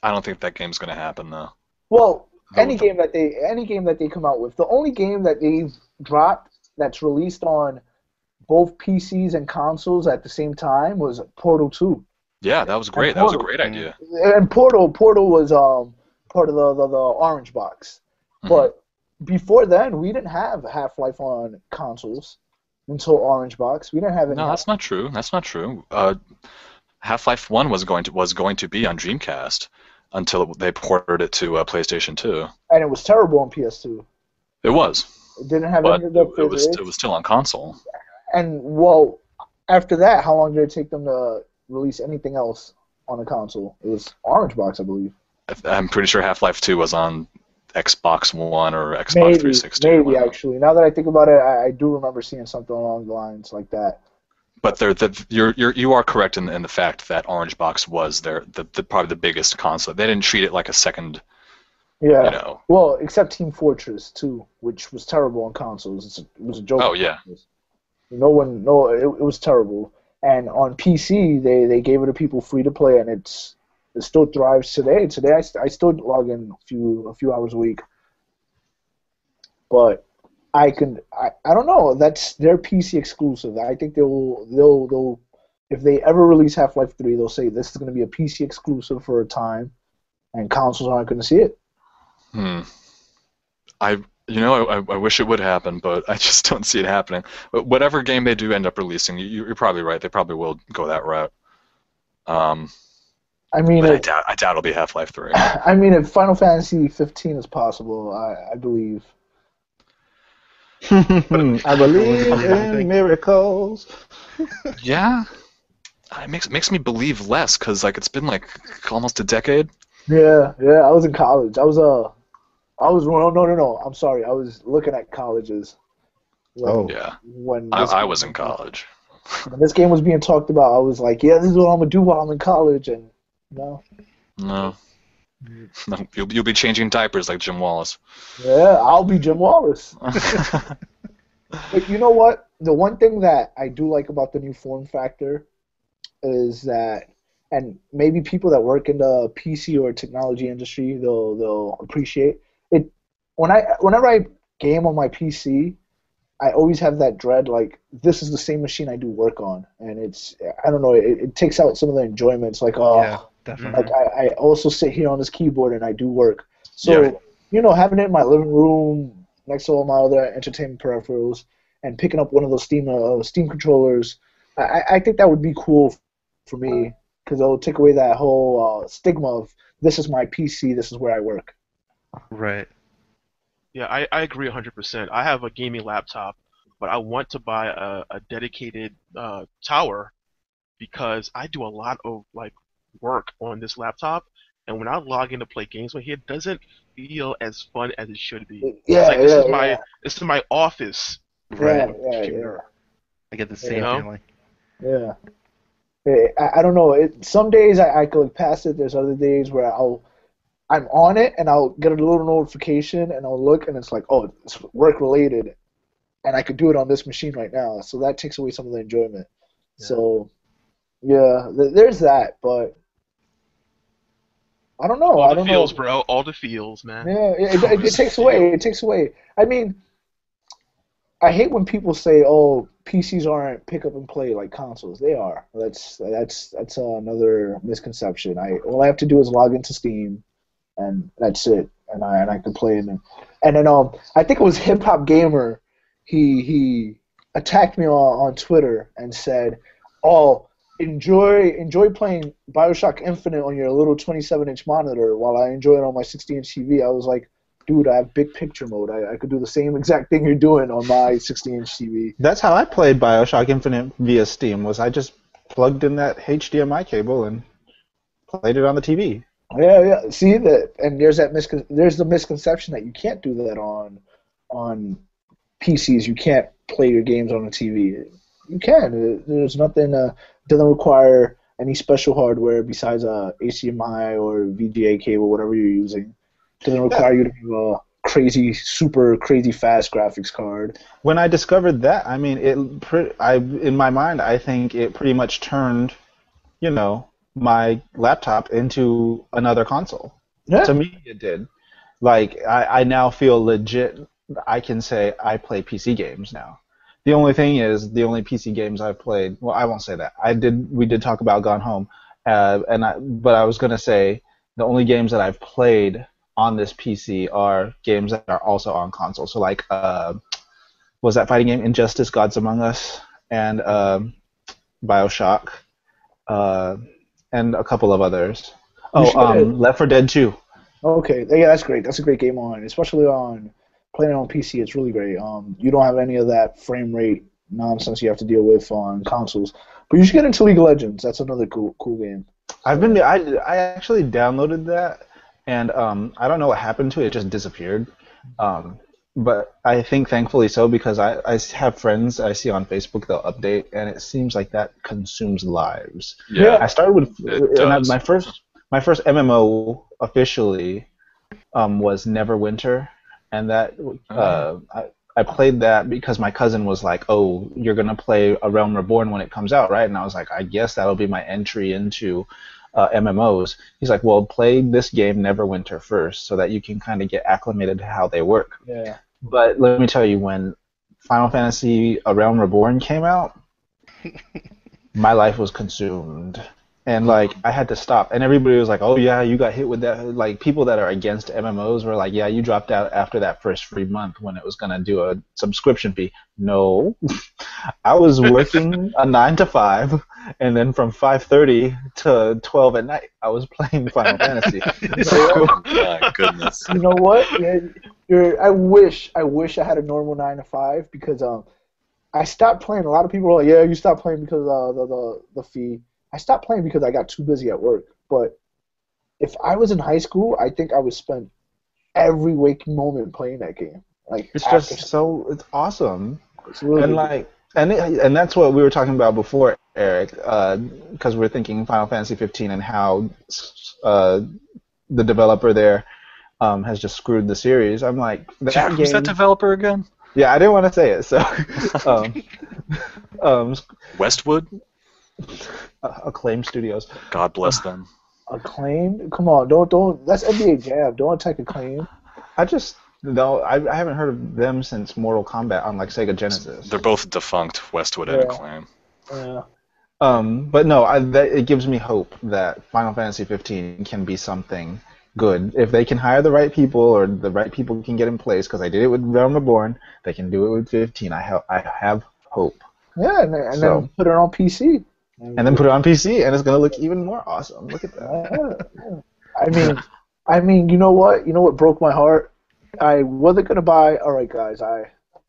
don't think that game's going to happen though. Well, any game that they come out with, the only game that they've dropped that's released on both PCs and consoles at the same time was Portal 2. Yeah, that was great. That was a great idea. And Portal was part of the Orange Box. But before then, we didn't have Half-Life on consoles until Orange Box. We didn't have any. No, that's not true. That's not true. Half-Life 1 was going to be on Dreamcast until they ported it to PlayStation 2. And it was terrible on PS2. It was. It didn't have but any of the physics. It was still on console. And, well, after that, how long did it take them to release anything else on a console? It was Orange Box, I believe. I'm pretty sure Half-Life 2 was on Xbox One or Xbox 360. Maybe, actually. Now that I think about it, I do remember seeing something along the lines like that. But you are correct in the fact that Orange Box was probably the biggest console. They didn't treat it like a second Yeah. You know. Well, except Team Fortress 2, which was terrible on consoles. It was a joke. Oh yeah. It was terrible. And on PC, they gave it to people free to play, and it still thrives today. Today, I still log in a few hours a week. But I don't know. That's their PC exclusive. I think they'll if they ever release Half-Life 3, they'll say this is going to be a PC exclusive for a time, and consoles aren't going to see it. I wish it would happen, but I just don't see it happening. But whatever game they do end up releasing, you're probably right. They probably will go that route. I mean, but I doubt it'll be Half-Life 3. I mean, if Final Fantasy 15 is possible, I believe. I believe in miracles. Yeah, it makes me believe less because like it's been like almost a decade. Yeah. I was in college. No. I'm sorry. I was looking at colleges. Yeah. I was in college. When this game was being talked about, I was like, yeah, this is what I'm gonna do while I'm in college, and no. No, you'll be changing diapers like Jim Wallace. Yeah, I'll be Jim Wallace. But you know what? The one thing that I do like about the new form factor is that, and maybe people that work in the PC or technology industry, they'll appreciate it. Whenever I game on my PC, I always have that dread, like, this is the same machine I do work on, and I don't know, it takes out some of the enjoyment. It's like, Yeah, definitely. like I also sit here on this keyboard and I do work. So, having it in my living room next to all my other entertainment peripherals and picking up one of those Steam controllers, I think that would be cool for me because it'll take away that whole stigma of this is my PC, this is where I work. Right. Yeah, I agree 100%. I have a gaming laptop, but I want to buy a dedicated tower because I do a lot of like work on this laptop, and when I log in to play games with it, it doesn't feel as fun as it should be. Yeah, It's like this is my office. Right. Yeah. I get the same feeling. Yeah. I don't know. Some days I could look past it. There's other days where I'm on it and I'll get a little notification and I'll look and it's like, oh, it's work related, and I could do it on this machine right now. So that takes away some of the enjoyment. Yeah. So, yeah, there's that, but I don't know. All the feels, bro. All the feels, man. Yeah, it takes away. It takes away. I mean, I hate when people say, "Oh, PCs aren't pick up and play like consoles." They are. That's another misconception. All I have to do is log into Steam, and that's it. And I can play it. And then I think it was Hip Hop Gamer. He attacked me on Twitter and said, "Oh, enjoy playing BioShock Infinite on your little 27-inch monitor while I enjoy it on my 60-inch TV." I was like, dude, I have big picture mode. I could do the same exact thing you're doing on my 60-inch TV. That's how I played BioShock Infinite via Steam. Was I just plugged in that HDMI cable and played it on the TV. Yeah. See that, and there's the misconception that you can't do that on PCs. You can't play your games on a TV. You can. There's nothing. Doesn't require any special hardware besides a HDMI or VGA cable, whatever you're using. Doesn't require you to have a super crazy fast graphics card. When I discovered that, I mean, in my mind, I think it pretty much turned, my laptop into another console. Yeah. To me, it did. Like, I now feel legit. I can say I play PC games now. The only thing is, the only PC games I've played. Well, I won't say that. We did talk about Gone Home, but I was gonna say the only games that I've played on this PC are games that are also on console. So like, was that fighting game Injustice: Gods Among Us, and BioShock, and a couple of others. Left 4 Dead 2. Okay, yeah, that's great. That's a great game especially playing it on PC. It's really great. You don't have any of that frame rate nonsense you have to deal with on consoles. But you should get into League of Legends. That's another cool game. I actually downloaded that. And I don't know what happened to it. It just disappeared. But I think thankfully so, because I have friends I see on Facebook, they'll update, and it seems like that consumes lives. Yeah. I started with my first MMO officially was Neverwinter, and that Oh. I played that because my cousin was like, "Oh, you're gonna play A Realm Reborn when it comes out, right?" And I was like, "I guess that'll be my entry into MMOs." He's like, "Well, play this game Neverwinter first, so that you can kind of get acclimated to how they work." Yeah. But let me tell you, when Final Fantasy A Realm Reborn came out, my life was consumed. And like I had to stop, and everybody was like, "Oh yeah, you got hit with that." Like people that are against MMOs were like, "Yeah, you dropped out after that first free month when it was gonna do a subscription fee." No, I was working a 9 to 5, and then from 5:30 to 12 at night, I was playing Final Fantasy. You know what? Oh my goodness. You know what? Yeah, I wish I had a normal 9 to 5 because I stopped playing. A lot of people are like, yeah, you stopped playing because of the fee. I stopped playing because I got too busy at work. But if I was in high school, I think I would spend every waking moment playing that game. Like It's after just so it's awesome. it's really And good. like, and that's what we were talking about before, Eric, because we're thinking Final Fantasy 15 and how uh, the developer there has just screwed the series. I'm like, that Who's that game. developer again? Yeah, I didn't want to say it, so um, um, Westwood? Acclaim Studios. God bless them. Acclaim? Come on, don't. That's NBA Jam. Don't attack Acclaim. I just no, I haven't heard of them since Mortal Kombat on like Sega Genesis. They're both defunct, Westwood and Yeah. Acclaim. Yeah. But no, it gives me hope that Final Fantasy 15 can be something good if they can hire the right people or the right people can get in place. Because I did it with Realm Reborn, they can do it with 15. I have hope. Yeah, and So- then put it on PC. And then put it on PC, and it's gonna look even more awesome. Look at that. Yeah. I mean, you know what? You know what broke my heart? I wasn't gonna buy. All right, guys,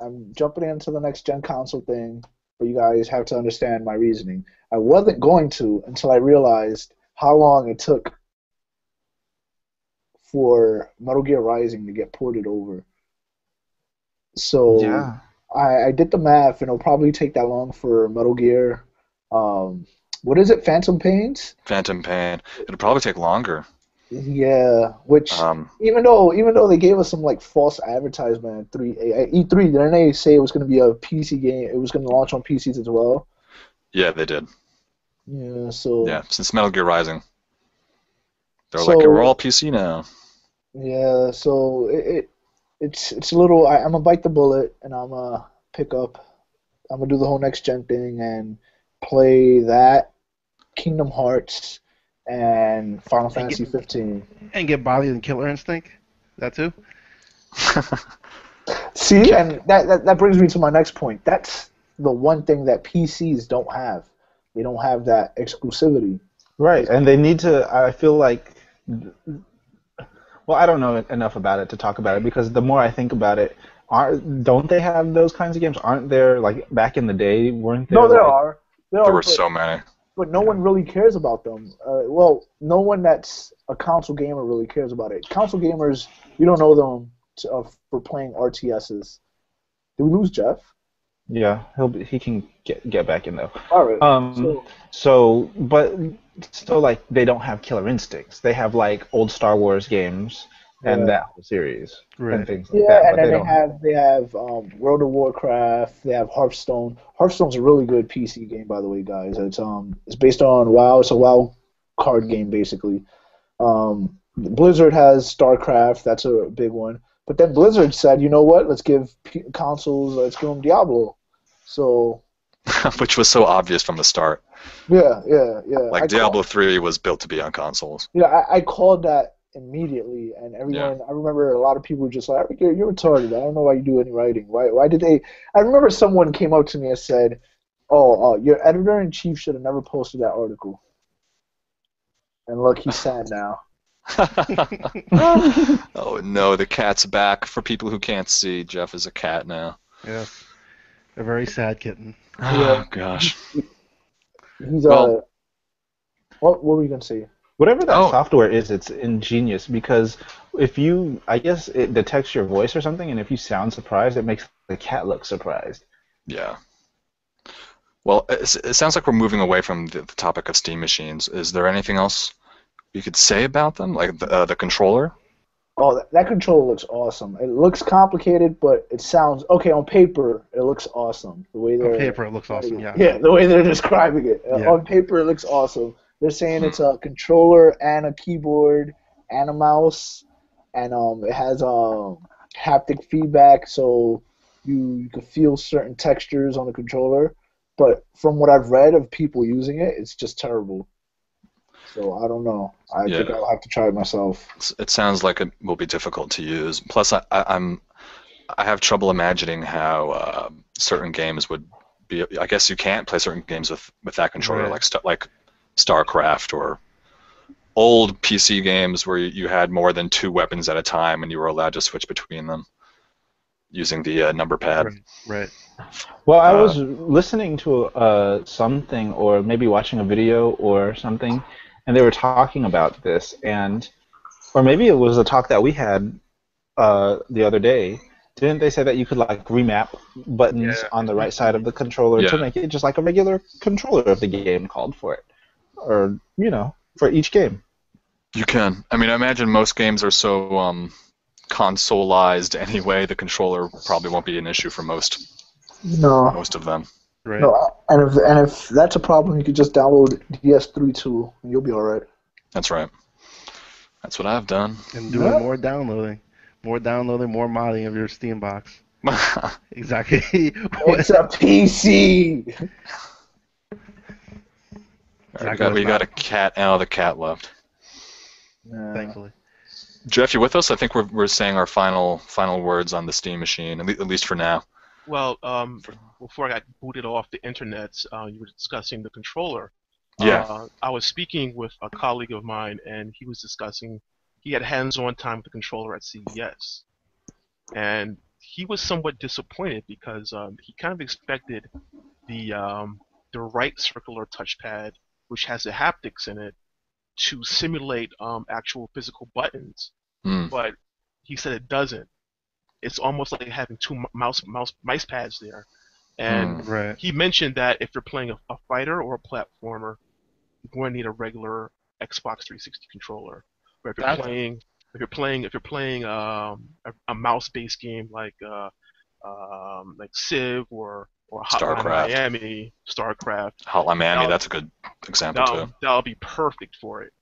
I'm jumping into the next gen console thing, but you guys have to understand my reasoning. I wasn't going to until I realized how long it took for Metal Gear Rising to get ported over. So Yeah. I did the math, and it'll probably take that long for Metal Gear. What is it? Phantom Pains? Phantom Pain. It'll probably take longer. Yeah, which Um, even though they gave us some like false advertisement at E3, didn't they say it was going to be a PC game? It was going to launch on PCs as well. yeah, they did. Yeah, so Yeah, since Metal Gear Rising. They're So- like, we're all PC now. yeah, so it's a little. I'm gonna bite the bullet, and I'm gonna pick up. I'm gonna do the whole next gen thing and play that, Kingdom Hearts, and Final Fantasy 15. And get Body and Killer Instinct. That too. See, and that brings me to my next point. That's the one thing that PCs don't have. They don't have that exclusivity. Right, and they need to. I feel like. Well, I don't know enough about it to talk about it because the more I think about it, don't they have those kinds of games? Aren't there like back in the day? Weren't there? No, there like, are. There There are, were so many. but no one really cares about them. Well, no one that's a console gamer really cares about it. Console gamers, you don't know them for playing RTSs. Did we lose Jeff? Yeah, he can get back in though. All right. But like they don't have Killer Instincts. They have like old Star Wars games and Yeah. that whole series Right. and things like Yeah, that. and But then they they have World of Warcraft. They have Hearthstone. Hearthstone's a really good PC game, by the way, guys. It's based on WoW. It's a WoW card game, basically. Blizzard has StarCraft. That's a big one. But then Blizzard said, you know what? Let's give consoles. Let's give them Diablo. So Which was so obvious from the start. yeah. Like Diablo 3 was built to be on consoles. I called that immediately, and everyone. I remember a lot of people were just like, "You're retarded. I don't know why you do any writing. Why did they?" I remember someone came up to me and said, "Oh, your editor in chief should have never posted that article." And look, he's sad now. Oh no, the cat's back. For people who can't see, Jeff is a cat now. Yes. A very sad kitten. Oh gosh. He's Well- What were you gonna say? Whatever that Oh. software is, it's ingenious because I guess it detects your voice or something, and if you sound surprised, it makes the cat look surprised. Yeah. Well, it sounds like we're moving away from the topic of Steam machines. Is there anything else you could say about them, like the controller? Oh, that controller looks awesome. It looks complicated, but it sounds okay on paper. It looks awesome. The way On they're paper, it looks awesome. Yeah. yeah, the way they're describing it. Yeah. On paper, it looks awesome. They're saying it's a controller and a keyboard and a mouse, and it has haptic feedback, so you can feel certain textures on the controller. But from what I've read of people using it, it's just terrible. So I don't know. I think I'll have to try it myself. It sounds like it will be difficult to use. Plus, I have trouble imagining how certain games would be. I guess you can't play certain games with that controller, like StarCraft or old PC games where you had more than 2 weapons at a time and you were allowed to switch between them using the number pad. Right. Well, I was listening to something, or maybe watching a video or something, and they were talking about this, or maybe it was a talk that we had the other day. Didn't they say that you could like remap buttons on the right side of the controller to make it just like a regular controller if the game called for it, or for each game? You can. I mean, I imagine most games are so consoleized anyway. The controller probably won't be an issue for most of them. Right. No, and if that's a problem, you could just download DS3 tool, and you'll be all right. That's right. That's what I've done. And doing more downloading, more modding of your Steam box. Exactly. It's a PC. We got a cat. Oh, the cat left. Thankfully. Jeff, you with us? I think we're saying our final words on the Steam machine, at least for now. Well, before I got booted off the internet, you were discussing the controller. Yeah. I was speaking with a colleague of mine, and he was discussing. He had hands-on time with the controller at CES, and he was somewhat disappointed because he kind of expected the right circular touchpad, which has the haptics in it, to simulate actual physical buttons, but he said it doesn't. It's almost like having 2 mice pads there, and he mentioned that if you're playing a fighter or a platformer, you're going to need a regular Xbox 360 controller. Or if you're playing a mouse-based game like Civ or Hotline Miami, StarCraft. Hotline Miami, that's a good example too. That'll be perfect for it.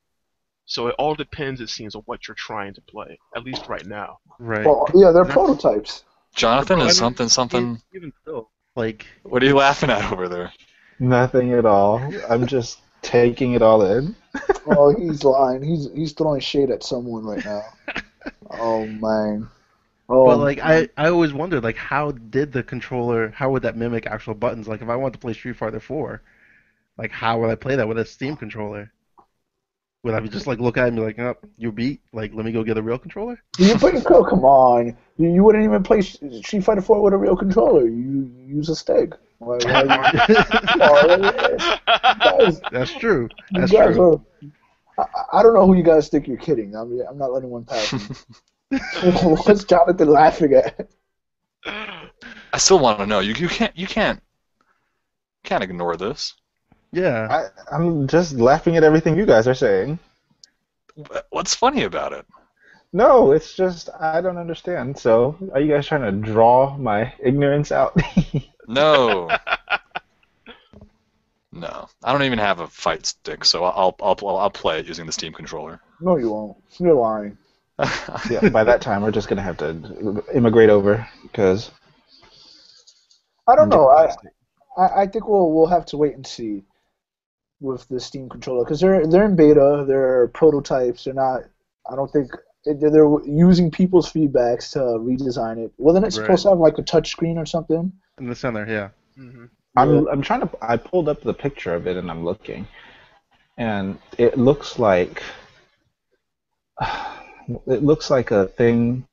So it all depends, it seems, on what you're trying to play, at least right now. Right. Well, yeah, they're prototypes. Johnathan, is something? Even still, like. What are you laughing at over there? Nothing at all. I'm just taking it all in. Oh, he's lying. He's throwing shade at someone right now. Oh man. Oh. But like I always wondered like how would that mimic actual buttons? Like if I wanted to play Street Fighter 4, like how would I play that with a Steam controller? Would I just like look at it and be like, oh, you beat? Like let me go get a real controller? Come on. You wouldn't even play Street Fighter 4 with a real controller. You use a stick. Guys, That's true. That's true. I don't know who you guys think you're kidding. I'm not letting one pass me. What's Johnathan laughing at? I still want to know. You can't ignore this. Yeah. I'm just laughing at everything you guys are saying. What's funny about it? No, it's just I don't understand. So, are you guys trying to draw my ignorance out? No. No, I don't even have a fight stick, so I'll play it using the Steam controller. No, you won't. You're lying. Yeah, by that time we're just gonna have to immigrate over because I don't know. I think we'll have to wait and see with the Steam controller because they're in beta. They're prototypes. They're not. I don't think they're using people's feedbacks to redesign it. Wasn't it supposed to have like a touch screen or something? In the center, yeah. Mm-hmm. I'm trying to. I pulled up the picture of it and I'm looking, and it looks like a thing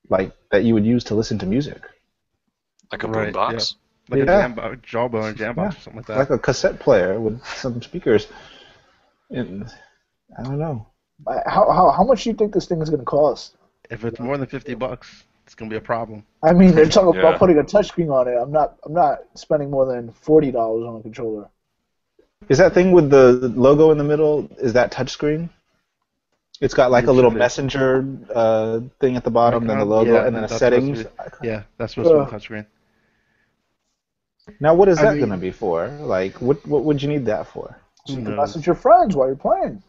like that you would use to listen to music. Like a boombox. Yeah. Like a Jawbone, Jambox, or something like that. Like a cassette player with some speakers. And I don't know. How much do you think this thing is going to cost? If it's more than $50, it's going to be a problem. I mean, they're talking about putting a touchscreen on it. I'm not spending more than $40 on a controller. Is that thing with the logo in the middle? Is that touchscreen? It's got like a little messenger thing at the bottom, then the logo, yeah, and then a that's settings. Yeah, that's supposed to be touchscreen. Now, what is I that mean- going to be for? Like, what would you need that for? So Who you can knows? message your friends while you're playing.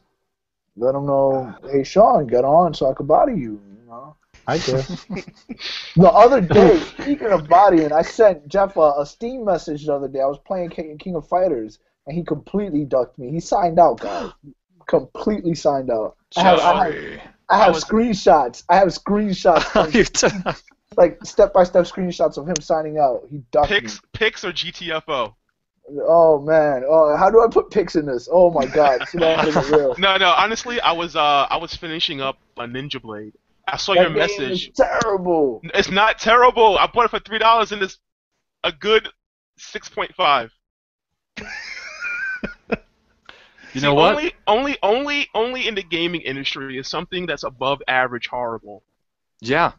Let them know, hey Sean, get on so I can body you. You know. I guess. The other day, speaking of bodying, I sent Jeff a Steam message the other day. I was playing King of Fighters, and he completely ducked me. He signed out, guys. Completely signed out. I have screenshots. I have screenshots. Like step-by-step screenshots of him signing out. He ducked me. Pix or GTFO? Oh man. Oh, how do I put pics in this? Oh my god. This is not even real. No. Honestly, I was finishing up a Ninja Blade. I saw That your game message. is terrible. It's not terrible. I bought it for $3 and it's a good 6.5. You know what? Only in the gaming industry is something that's above average horrible. Yeah,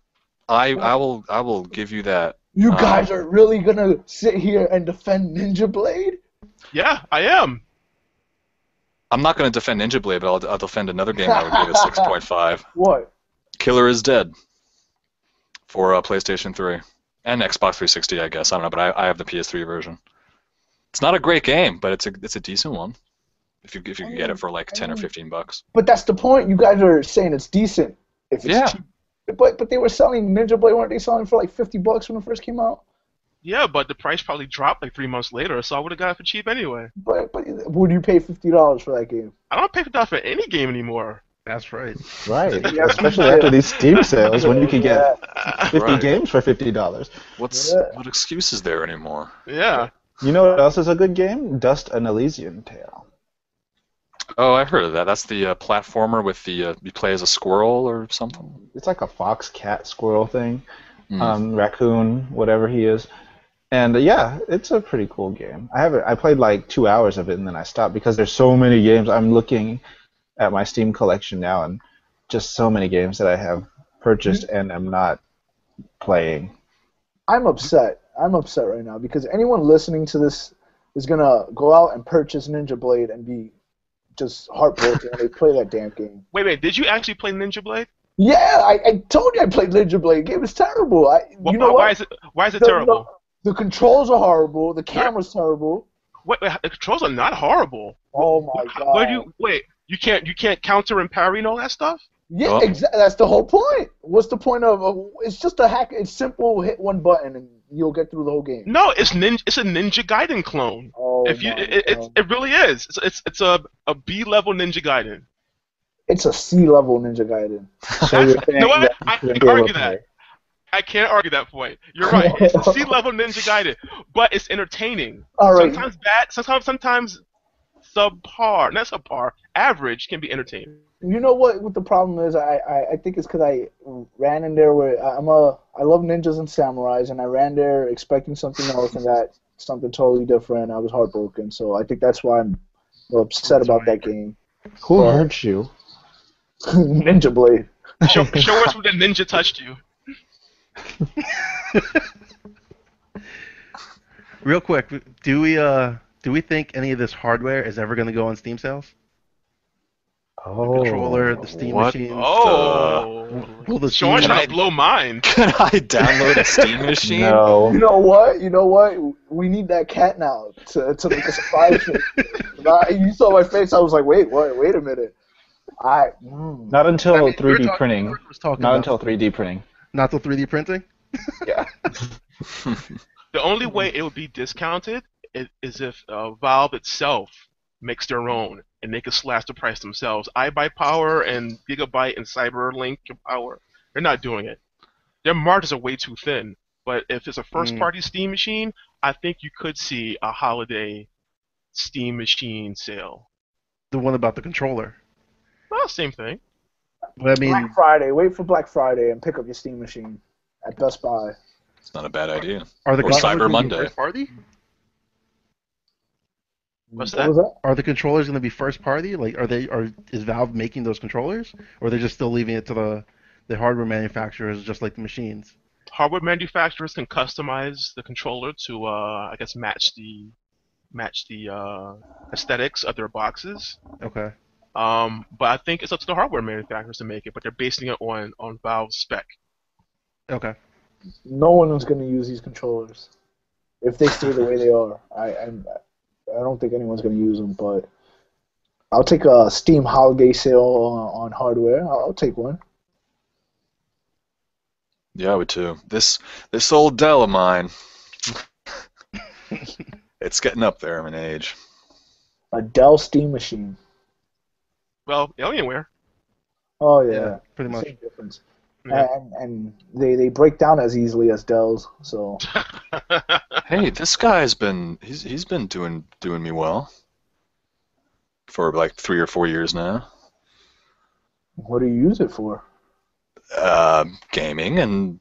I will give you that. You guys are really gonna sit here and defend Ninja Blade? Yeah, I am. I'm not going to defend Ninja Blade, but I'll defend another game I would give a 6.5. What? Killer is Dead for PlayStation 3 and Xbox 360, I guess. I don't know, but I have the PS3 version. It's not a great game, but it's a decent one. If you can get it for like 10 or 15 bucks. But that's the point. You guys are saying it's decent. If it's cheap. But they were selling Ninja Blade, weren't they selling for like $50 when it first came out? Yeah, but the price probably dropped like 3 months later, so I would have got it for cheap anyway. But would you pay $50 for that game? I don't pay $50 for any game anymore. That's right. Right. Yeah, especially after these Steam sales when you can get 50 games for $50. What excuse is there anymore? Yeah. You know what else is a good game? Dust: An Elysian Tale. Oh, I've heard of that. That's the platformer with the you play as a squirrel or something. It's like a fox, cat, squirrel thing, raccoon, whatever he is. And yeah, it's a pretty cool game. I played like 2 hours of it and then I stopped because there's so many games. I'm looking at my Steam collection now and just so many games that I have purchased and am not playing. I'm upset. I'm upset right now because anyone listening to this is gonna go out and purchase Ninja Blade and be just heartbroken when they play that damn game. Wait, did you actually play Ninja Blade? Yeah, I told you I played Ninja Blade. The game is terrible. You know why is it terrible? The controls are horrible. The camera's terrible. Wait, the controls are not horrible. Oh my god. You can't counter and parry and all that stuff? Yeah, exactly. That's the whole point. What's the point of? It's just a hack. It's simple. Hit one button and you'll get through the whole game. No, it's a Ninja Gaiden clone. Oh, it really is. It's a B-level Ninja Gaiden. It's a C-level Ninja Gaiden. So you're saying No, that I you can't shouldn't be able argue to that. play. I can't argue that point. You're right. It's a C-level Ninja Gaiden, but it's entertaining. All right. Sometimes bad. Sometimes subpar. Not subpar. Average can be entertaining. You know what the problem is? I think it's because I ran in there where I love ninjas and samurais, and I ran there expecting something else and got something totally different. I was heartbroken, so I think that's why I'm upset about that game. Who hurt you? Ninja Blade. Show us where the ninja touched you. Real quick, do we think any of this hardware is ever going to go on Steam sales? Oh. The controller, the Steam What? machine. Oh. The Sean Steam- trying to blow mine. Can I download a Steam machine? No. You know what? We need that cat now to make a surprise. You saw my face. I was like, wait a minute. Not until 3D printing. Not until 3D printing. Not till 3D printing? Yeah. The only way it would be discounted is if Valve itself makes their own, and they could slash the price themselves. iBuyPower and Gigabyte and CyberLink Power, they're not doing it. Their margins are way too thin. But if it's a first-party Steam machine, I think you could see a holiday Steam machine sale. The one about the controller. Well, same thing. But I mean, Black Friday. Wait for Black Friday and pick up your Steam machine at Best Buy. It's not a bad idea. are the Or controllers Cyber gonna be Monday. first party? What's What that? was that? Are the controllers going to be first party? Like, is Valve making those controllers, or are they just still leaving it to the hardware manufacturers, just like the machines? Hardware manufacturers can customize the controller to, I guess, match the aesthetics of their boxes. Okay. But I think it's up to the hardware manufacturers to make it, but they're basing it on Valve's spec. Okay. No one is going to use these controllers if they stay the way they are. I don't think anyone's going to use them, but I'll take a Steam holiday sale on hardware. I'll take one. Yeah, I would too. This old Dell of mine, it's getting up there in age. A Dell Steam machine. Well, Alienware. Oh Yeah, yeah, pretty much. same difference. Yeah. And they break down as easily as Dells. So Hey, this guy's been he's been doing me well for like 3 or 4 years now. what do you use it for? Gaming and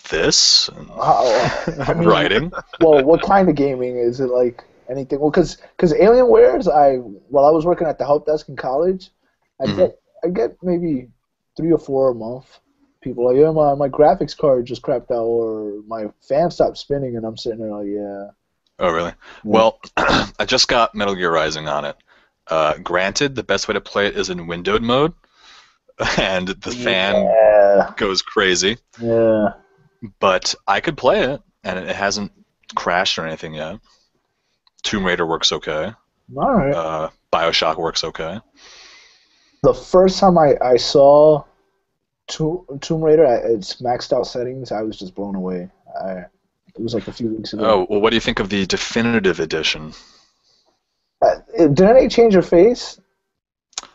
this and I mean, writing. well, what kind of gaming is it? Like anything? Well, because Alienwares, while I was working at the help desk in college, I get maybe 3 or 4 a month. People are like, yeah, my graphics card just crapped out, or my fan stopped spinning, and I'm sitting there like, yeah. Oh, really? Well, I just got Metal Gear Rising on it. Granted, the best way to play it is in windowed mode, and the fan goes crazy. Yeah. But I could play it, and it hasn't crashed or anything yet. Tomb Raider works okay. All right. BioShock works okay. The first time I saw Tomb Raider at its maxed out settings, I was just blown away. It was like a few weeks ago. Oh, well, what do you think of the definitive edition? Didn't they change her face?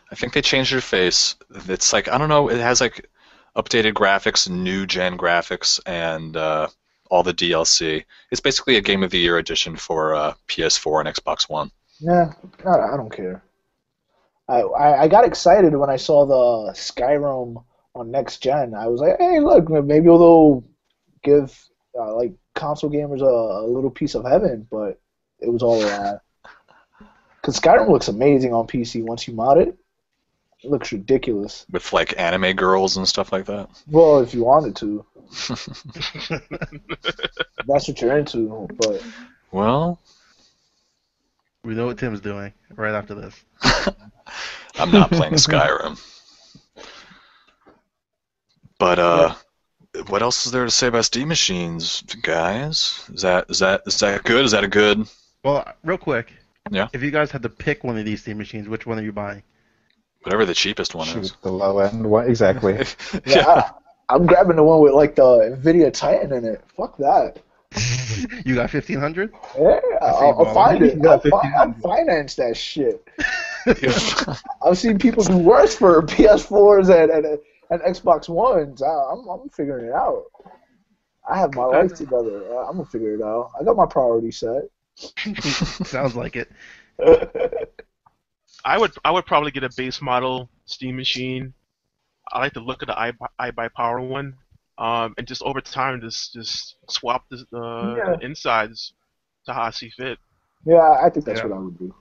I think they changed her face. It's like, I don't know, it has like updated graphics, new gen graphics, and all the DLC. It's basically a Game of the Year edition for PS4 and Xbox One. Yeah, I don't care. I got excited when I saw the Skyrim on next gen. I was like, hey, look, maybe they'll give like console gamers a little piece of heaven, but it was all around. Because Skyrim looks amazing on PC once you mod it. It looks ridiculous. With like anime girls and stuff like that. Well, if you wanted to. That's what you're into, but Well, We know what Tim's doing right after this. I'm not playing Skyrim. But what else is there to say about Steam machines, guys? Is that good? Is that a good? Well, real quick. Yeah. If you guys had to pick one of these Steam machines, which one are you buying? Whatever the cheapest one is. Shoot, the low end one, exactly. yeah, I'm grabbing the one with like the NVIDIA Titan in it. Fuck that. You got 1500? Yeah, I'll find it. You got I'll finance that shit. I've seen people do worse for PS4s and Xbox Ones. I'm figuring it out. I have my life together. I'm gonna figure it out. I got my priorities set. Sounds like it. I would probably get a base model Steam machine. I like the look of the iBuyPower one, and just over time just swap the insides to how I see fit. Yeah, I think that's what I would do.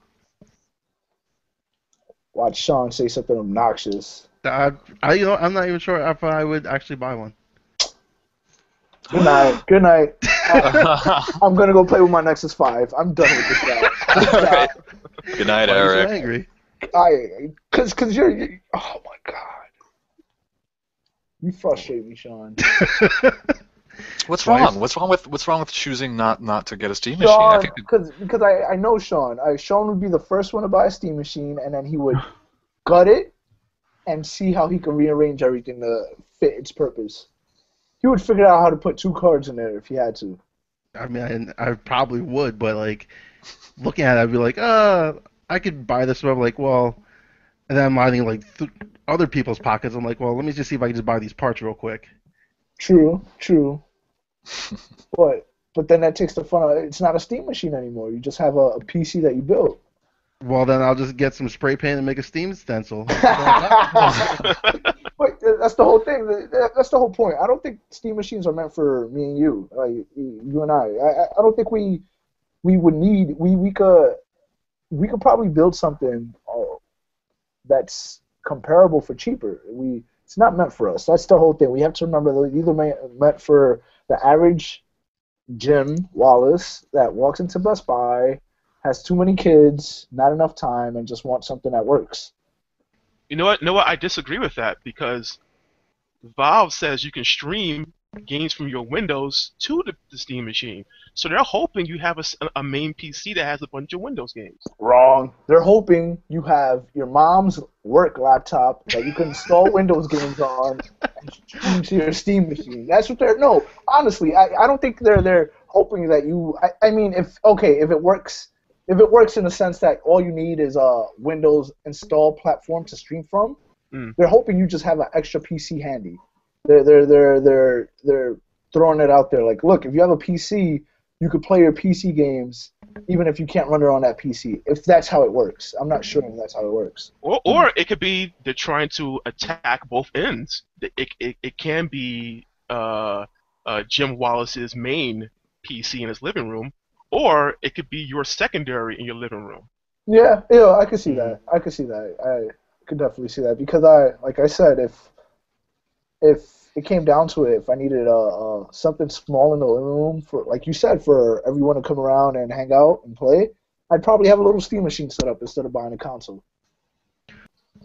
Watch Sean say something obnoxious. I'm not even sure if I would actually buy one. Good night. Good night. I'm gonna go play with my Nexus 5. I'm done with this guy. Good night, Why are you Eric. so angry? Cause you're oh my god. You frustrate me, Sean. What's wrong? What's wrong with choosing not to get a Steam machine? I think Because I know Sean. Sean would be the first one to buy a Steam machine, and then he would gut it and see how he can rearrange everything to fit its purpose. He would figure out how to put 2 cards in there if he had to. I mean, I probably would, but like looking at it, I'd be like, I could buy this. But I'm like, well, and then I'm lining like other people's pockets. I'm like, well, let me just see if I can just buy these parts real quick. True. But then that takes the fun out. It's not a Steam machine anymore. You just have a PC that you built. Well, then I'll just get some spray paint and make a Steam stencil. Wait, that's the whole thing. That's the whole point. I don't think Steam machines are meant for me and you, like you and I. I don't think we would need. We could probably build something that's comparable for cheaper. It's not meant for us. That's the whole thing. We have to remember that it's either meant for the average Jim Wallace that walks into Best Buy, has too many kids, not enough time, and just wants something that works. You know what? No, I disagree with that because Valve says you can stream games from your Windows to the Steam machine. So they're hoping you have a main PC that has a bunch of Windows games. Wrong. They're hoping you have your mom's work laptop that you can install Windows games on and stream to your Steam machine. That's what they're. No, honestly, I don't think they're hoping that you. I mean, if it works. If it works in the sense that all you need is a Windows install platform to stream from, they're hoping you just have an extra PC handy. They're throwing it out there like, look, if you have a PC, you could play your PC games even if you can't run it on that PC. If that's how it works, I'm not sure if that's how it works. Or it could be they're trying to attack both ends. It can be Jim Wallace's main PC in his living room, or it could be your secondary in your living room. Yeah, I could see that. I could could definitely see that because like I said, if it came down to it, if I needed something small in the living room for, like you said, for everyone to come around and hang out and play, I'd probably have a little Steam machine set up instead of buying a console.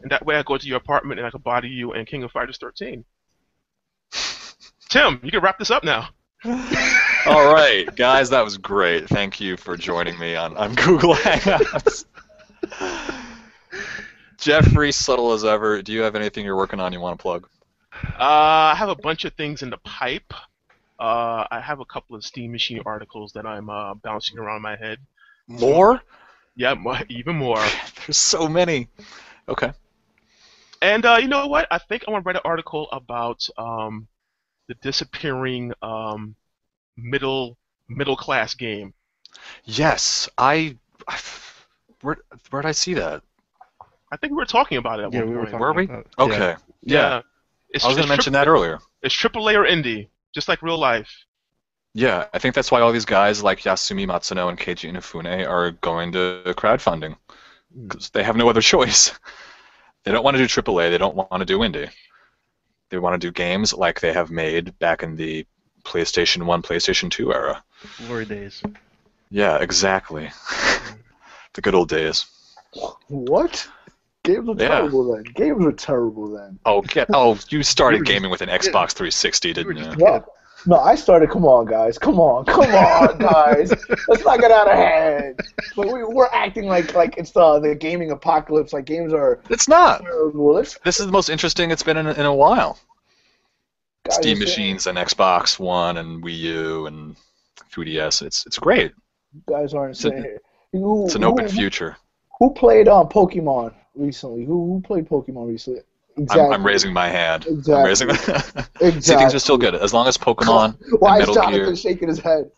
And that way I go to your apartment and I could body you in King of Fighters 13. Tim, you can wrap this up now. All right, guys, that was great. Thank you for joining me on Google Hangouts. Jeffrey, subtle as ever, do you have anything you're working on you want to plug? I have a bunch of things in the pipe. I have a couple of Steam Machine articles that I'm bouncing around my head. More? Yeah, even more. There's so many. Okay. And you know what? I think I want to write an article about the disappearing middle class game. Yes, where'd I see that? I think we were talking about it at one point. Were we? About, okay. Yeah. I was going to mention that earlier. It's AAA or indie, just like real life. Yeah, I think that's why all these guys like Yasumi Matsuno and Keiji Inafune are going to crowdfunding, because they have no other choice. They don't want to do AAA. They don't want to do indie. They want to do games like they have made back in the PlayStation 1, PlayStation 2 era. Glory days. Yeah, exactly. The good old days. What? Games were terrible then. Games were terrible then. You started gaming with an Xbox 360, didn't you? What? No, I started. Come on, guys. Come on, guys. Let's not get out of hand. But we're acting like it's the gaming apocalypse. Like games are. It's not. Terrible. This is the most interesting it's been in a while. Guys, Steam machines and Xbox One and Wii U and 3DS. It's great. You guys aren't saying it. It's an open future. Who played Pokemon recently? Who played Pokemon recently? Exactly. I'm raising my hand. Exactly. I'm raising. Exactly. See, things are still good as long as Pokemon Why and is Metal Johnathan Gear. shaking his head?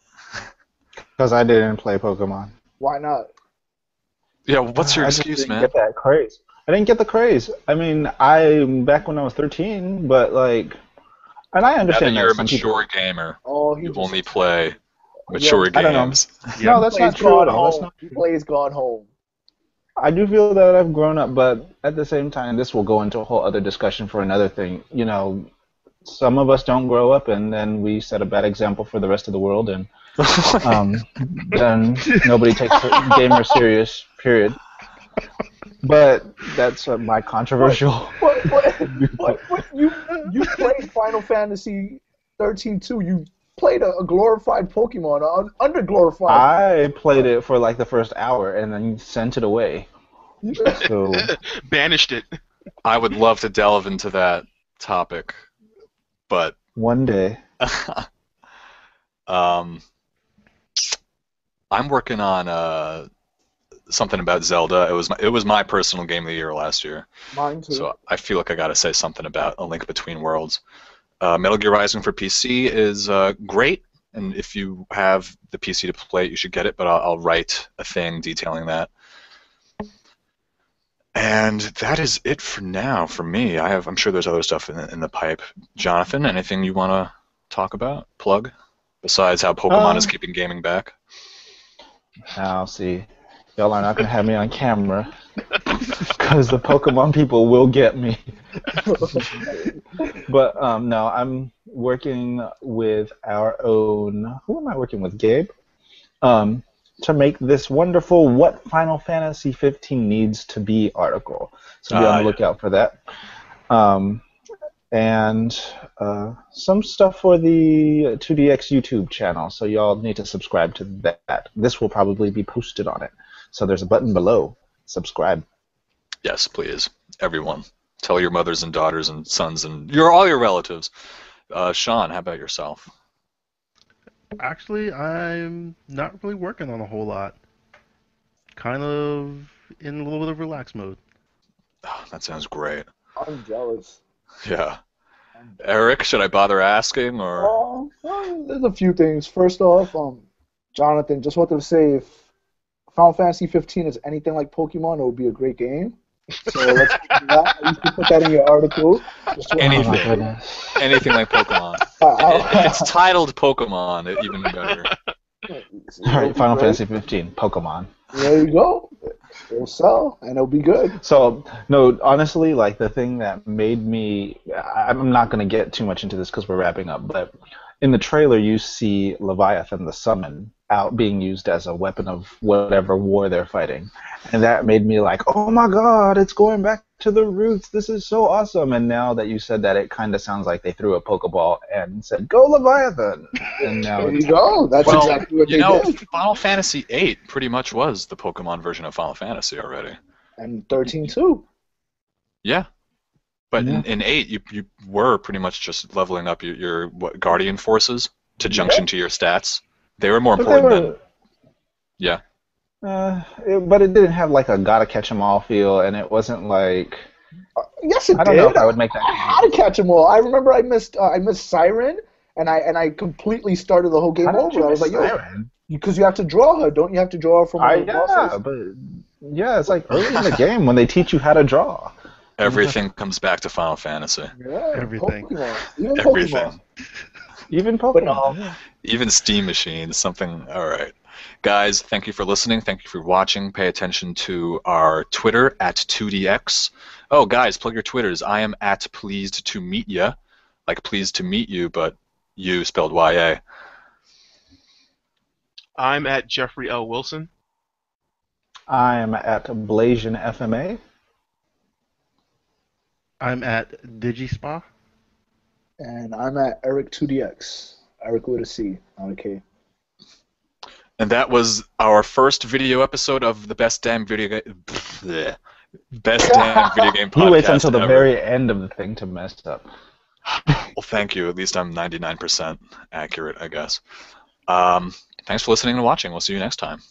Because I didn't play Pokemon. Why not? Yeah, what's your I just excuse, didn't man? Get that craze. I didn't get the craze. I mean, back when I was 13, but like, and I Now understand that you're a some people- mature gamer, Oh, you only play mature I don't know. games. No, that's not true at all. That's not He plays Gone Home. I do feel that I've grown up, but at the same time, this will go into a whole other discussion for another thing. You know, some of us don't grow up, and then we set a bad example for the rest of the world, and then nobody takes gamers serious, period. But that's my controversial. What? You played Final Fantasy 13 too. You played a glorified Pokemon, under-glorified. I played it for like the first hour and then sent it away. So Banished it. I would love to delve into that topic, but one day. I'm working on something about Zelda. It was my personal game of the year last year. Mine too. So I feel like I got to say something about A Link Between Worlds. Metal Gear Rising for PC is great, and if you have the PC to play it, you should get it, but I'll write a thing detailing that. And that is it for now for me. I'm sure there's other stuff in the pipe. Jonathan, anything you want to talk about, plug, besides how Pokemon is keeping gaming back? Now, see, y'all are not going to have me on camera because the Pokemon people will get me. But no, I'm working with our own. Who am I working with? Gabe. to make this wonderful "What Final Fantasy 15 Needs to Be" article. So be on the lookout for that. And some stuff for the 2DX YouTube channel. So y'all need to subscribe to that. This will probably be posted on it. So there's a button below. Subscribe. Yes, please. Everyone. Tell your mothers and daughters and sons and all your relatives. Sean, how about yourself? Actually, I'm not really working on a whole lot. Kind of in a little bit of relax mode. Oh, that sounds great. I'm jealous. Yeah. Eric, should I bother asking or? Well, there's a few things. First off, Jonathan, just wanted to say if Final Fantasy 15 is anything like Pokemon, it would be a great game. So let's do that. You can put that in your article. Anything. Anything like Pokemon. If it's titled Pokemon, even better. All right, Final Fantasy 15, Pokemon. There you go. It'll sell, and it'll be good. So, no, honestly, like, the thing that made me... I'm not going to get too much into this because we're wrapping up, but in the trailer you see Leviathan the Summon out being used as a weapon of whatever war they're fighting. And that made me like, oh my god, it's going back to the roots. This is so awesome. And now that you said that, it kind of sounds like they threw a Pokeball and said, go Leviathan. And now there you go. That's exactly what they did. Final Fantasy VIII pretty much was the Pokemon version of Final Fantasy already. And 13 too. Yeah. But in 8, you were pretty much just leveling up your Guardian forces to junction to your stats. They were more important than... Yeah. But it didn't have like a gotta catch 'em all feel, and it wasn't like... Yes, it did. I don't know if I would make that. I had to catch 'em all. I remember I missed Siren, and I completely started the whole game over. I was like, Siren? Because you have to draw her. Don't you have to draw her from one of the bosses? But it's like early in the game when they teach you how to draw. Everything comes back to Final Fantasy. Yeah, everything. Pokemon. Even Everything. Pokemon. Even Pokemon. Even Steam machines, something. All right. Guys, thank you for listening. Thank you for watching. Pay attention to our Twitter at 2DX. Oh, guys, plug your Twitters. I am at pleased to meet ya. Like pleased to meet you, but you spelled Y-A. I'm at Jeffrey L. Wilson. I'm at Blasian FMA. I'm at DigiSpa. And I'm at Eric2DX. Eric with a C, not a K. And that was our first video episode of the Best Damn Video Game Podcast. You wait until the ever. very end of the thing to mess up. Well, thank you. At least I'm 99% accurate, I guess. Thanks for listening and watching. We'll see you next time.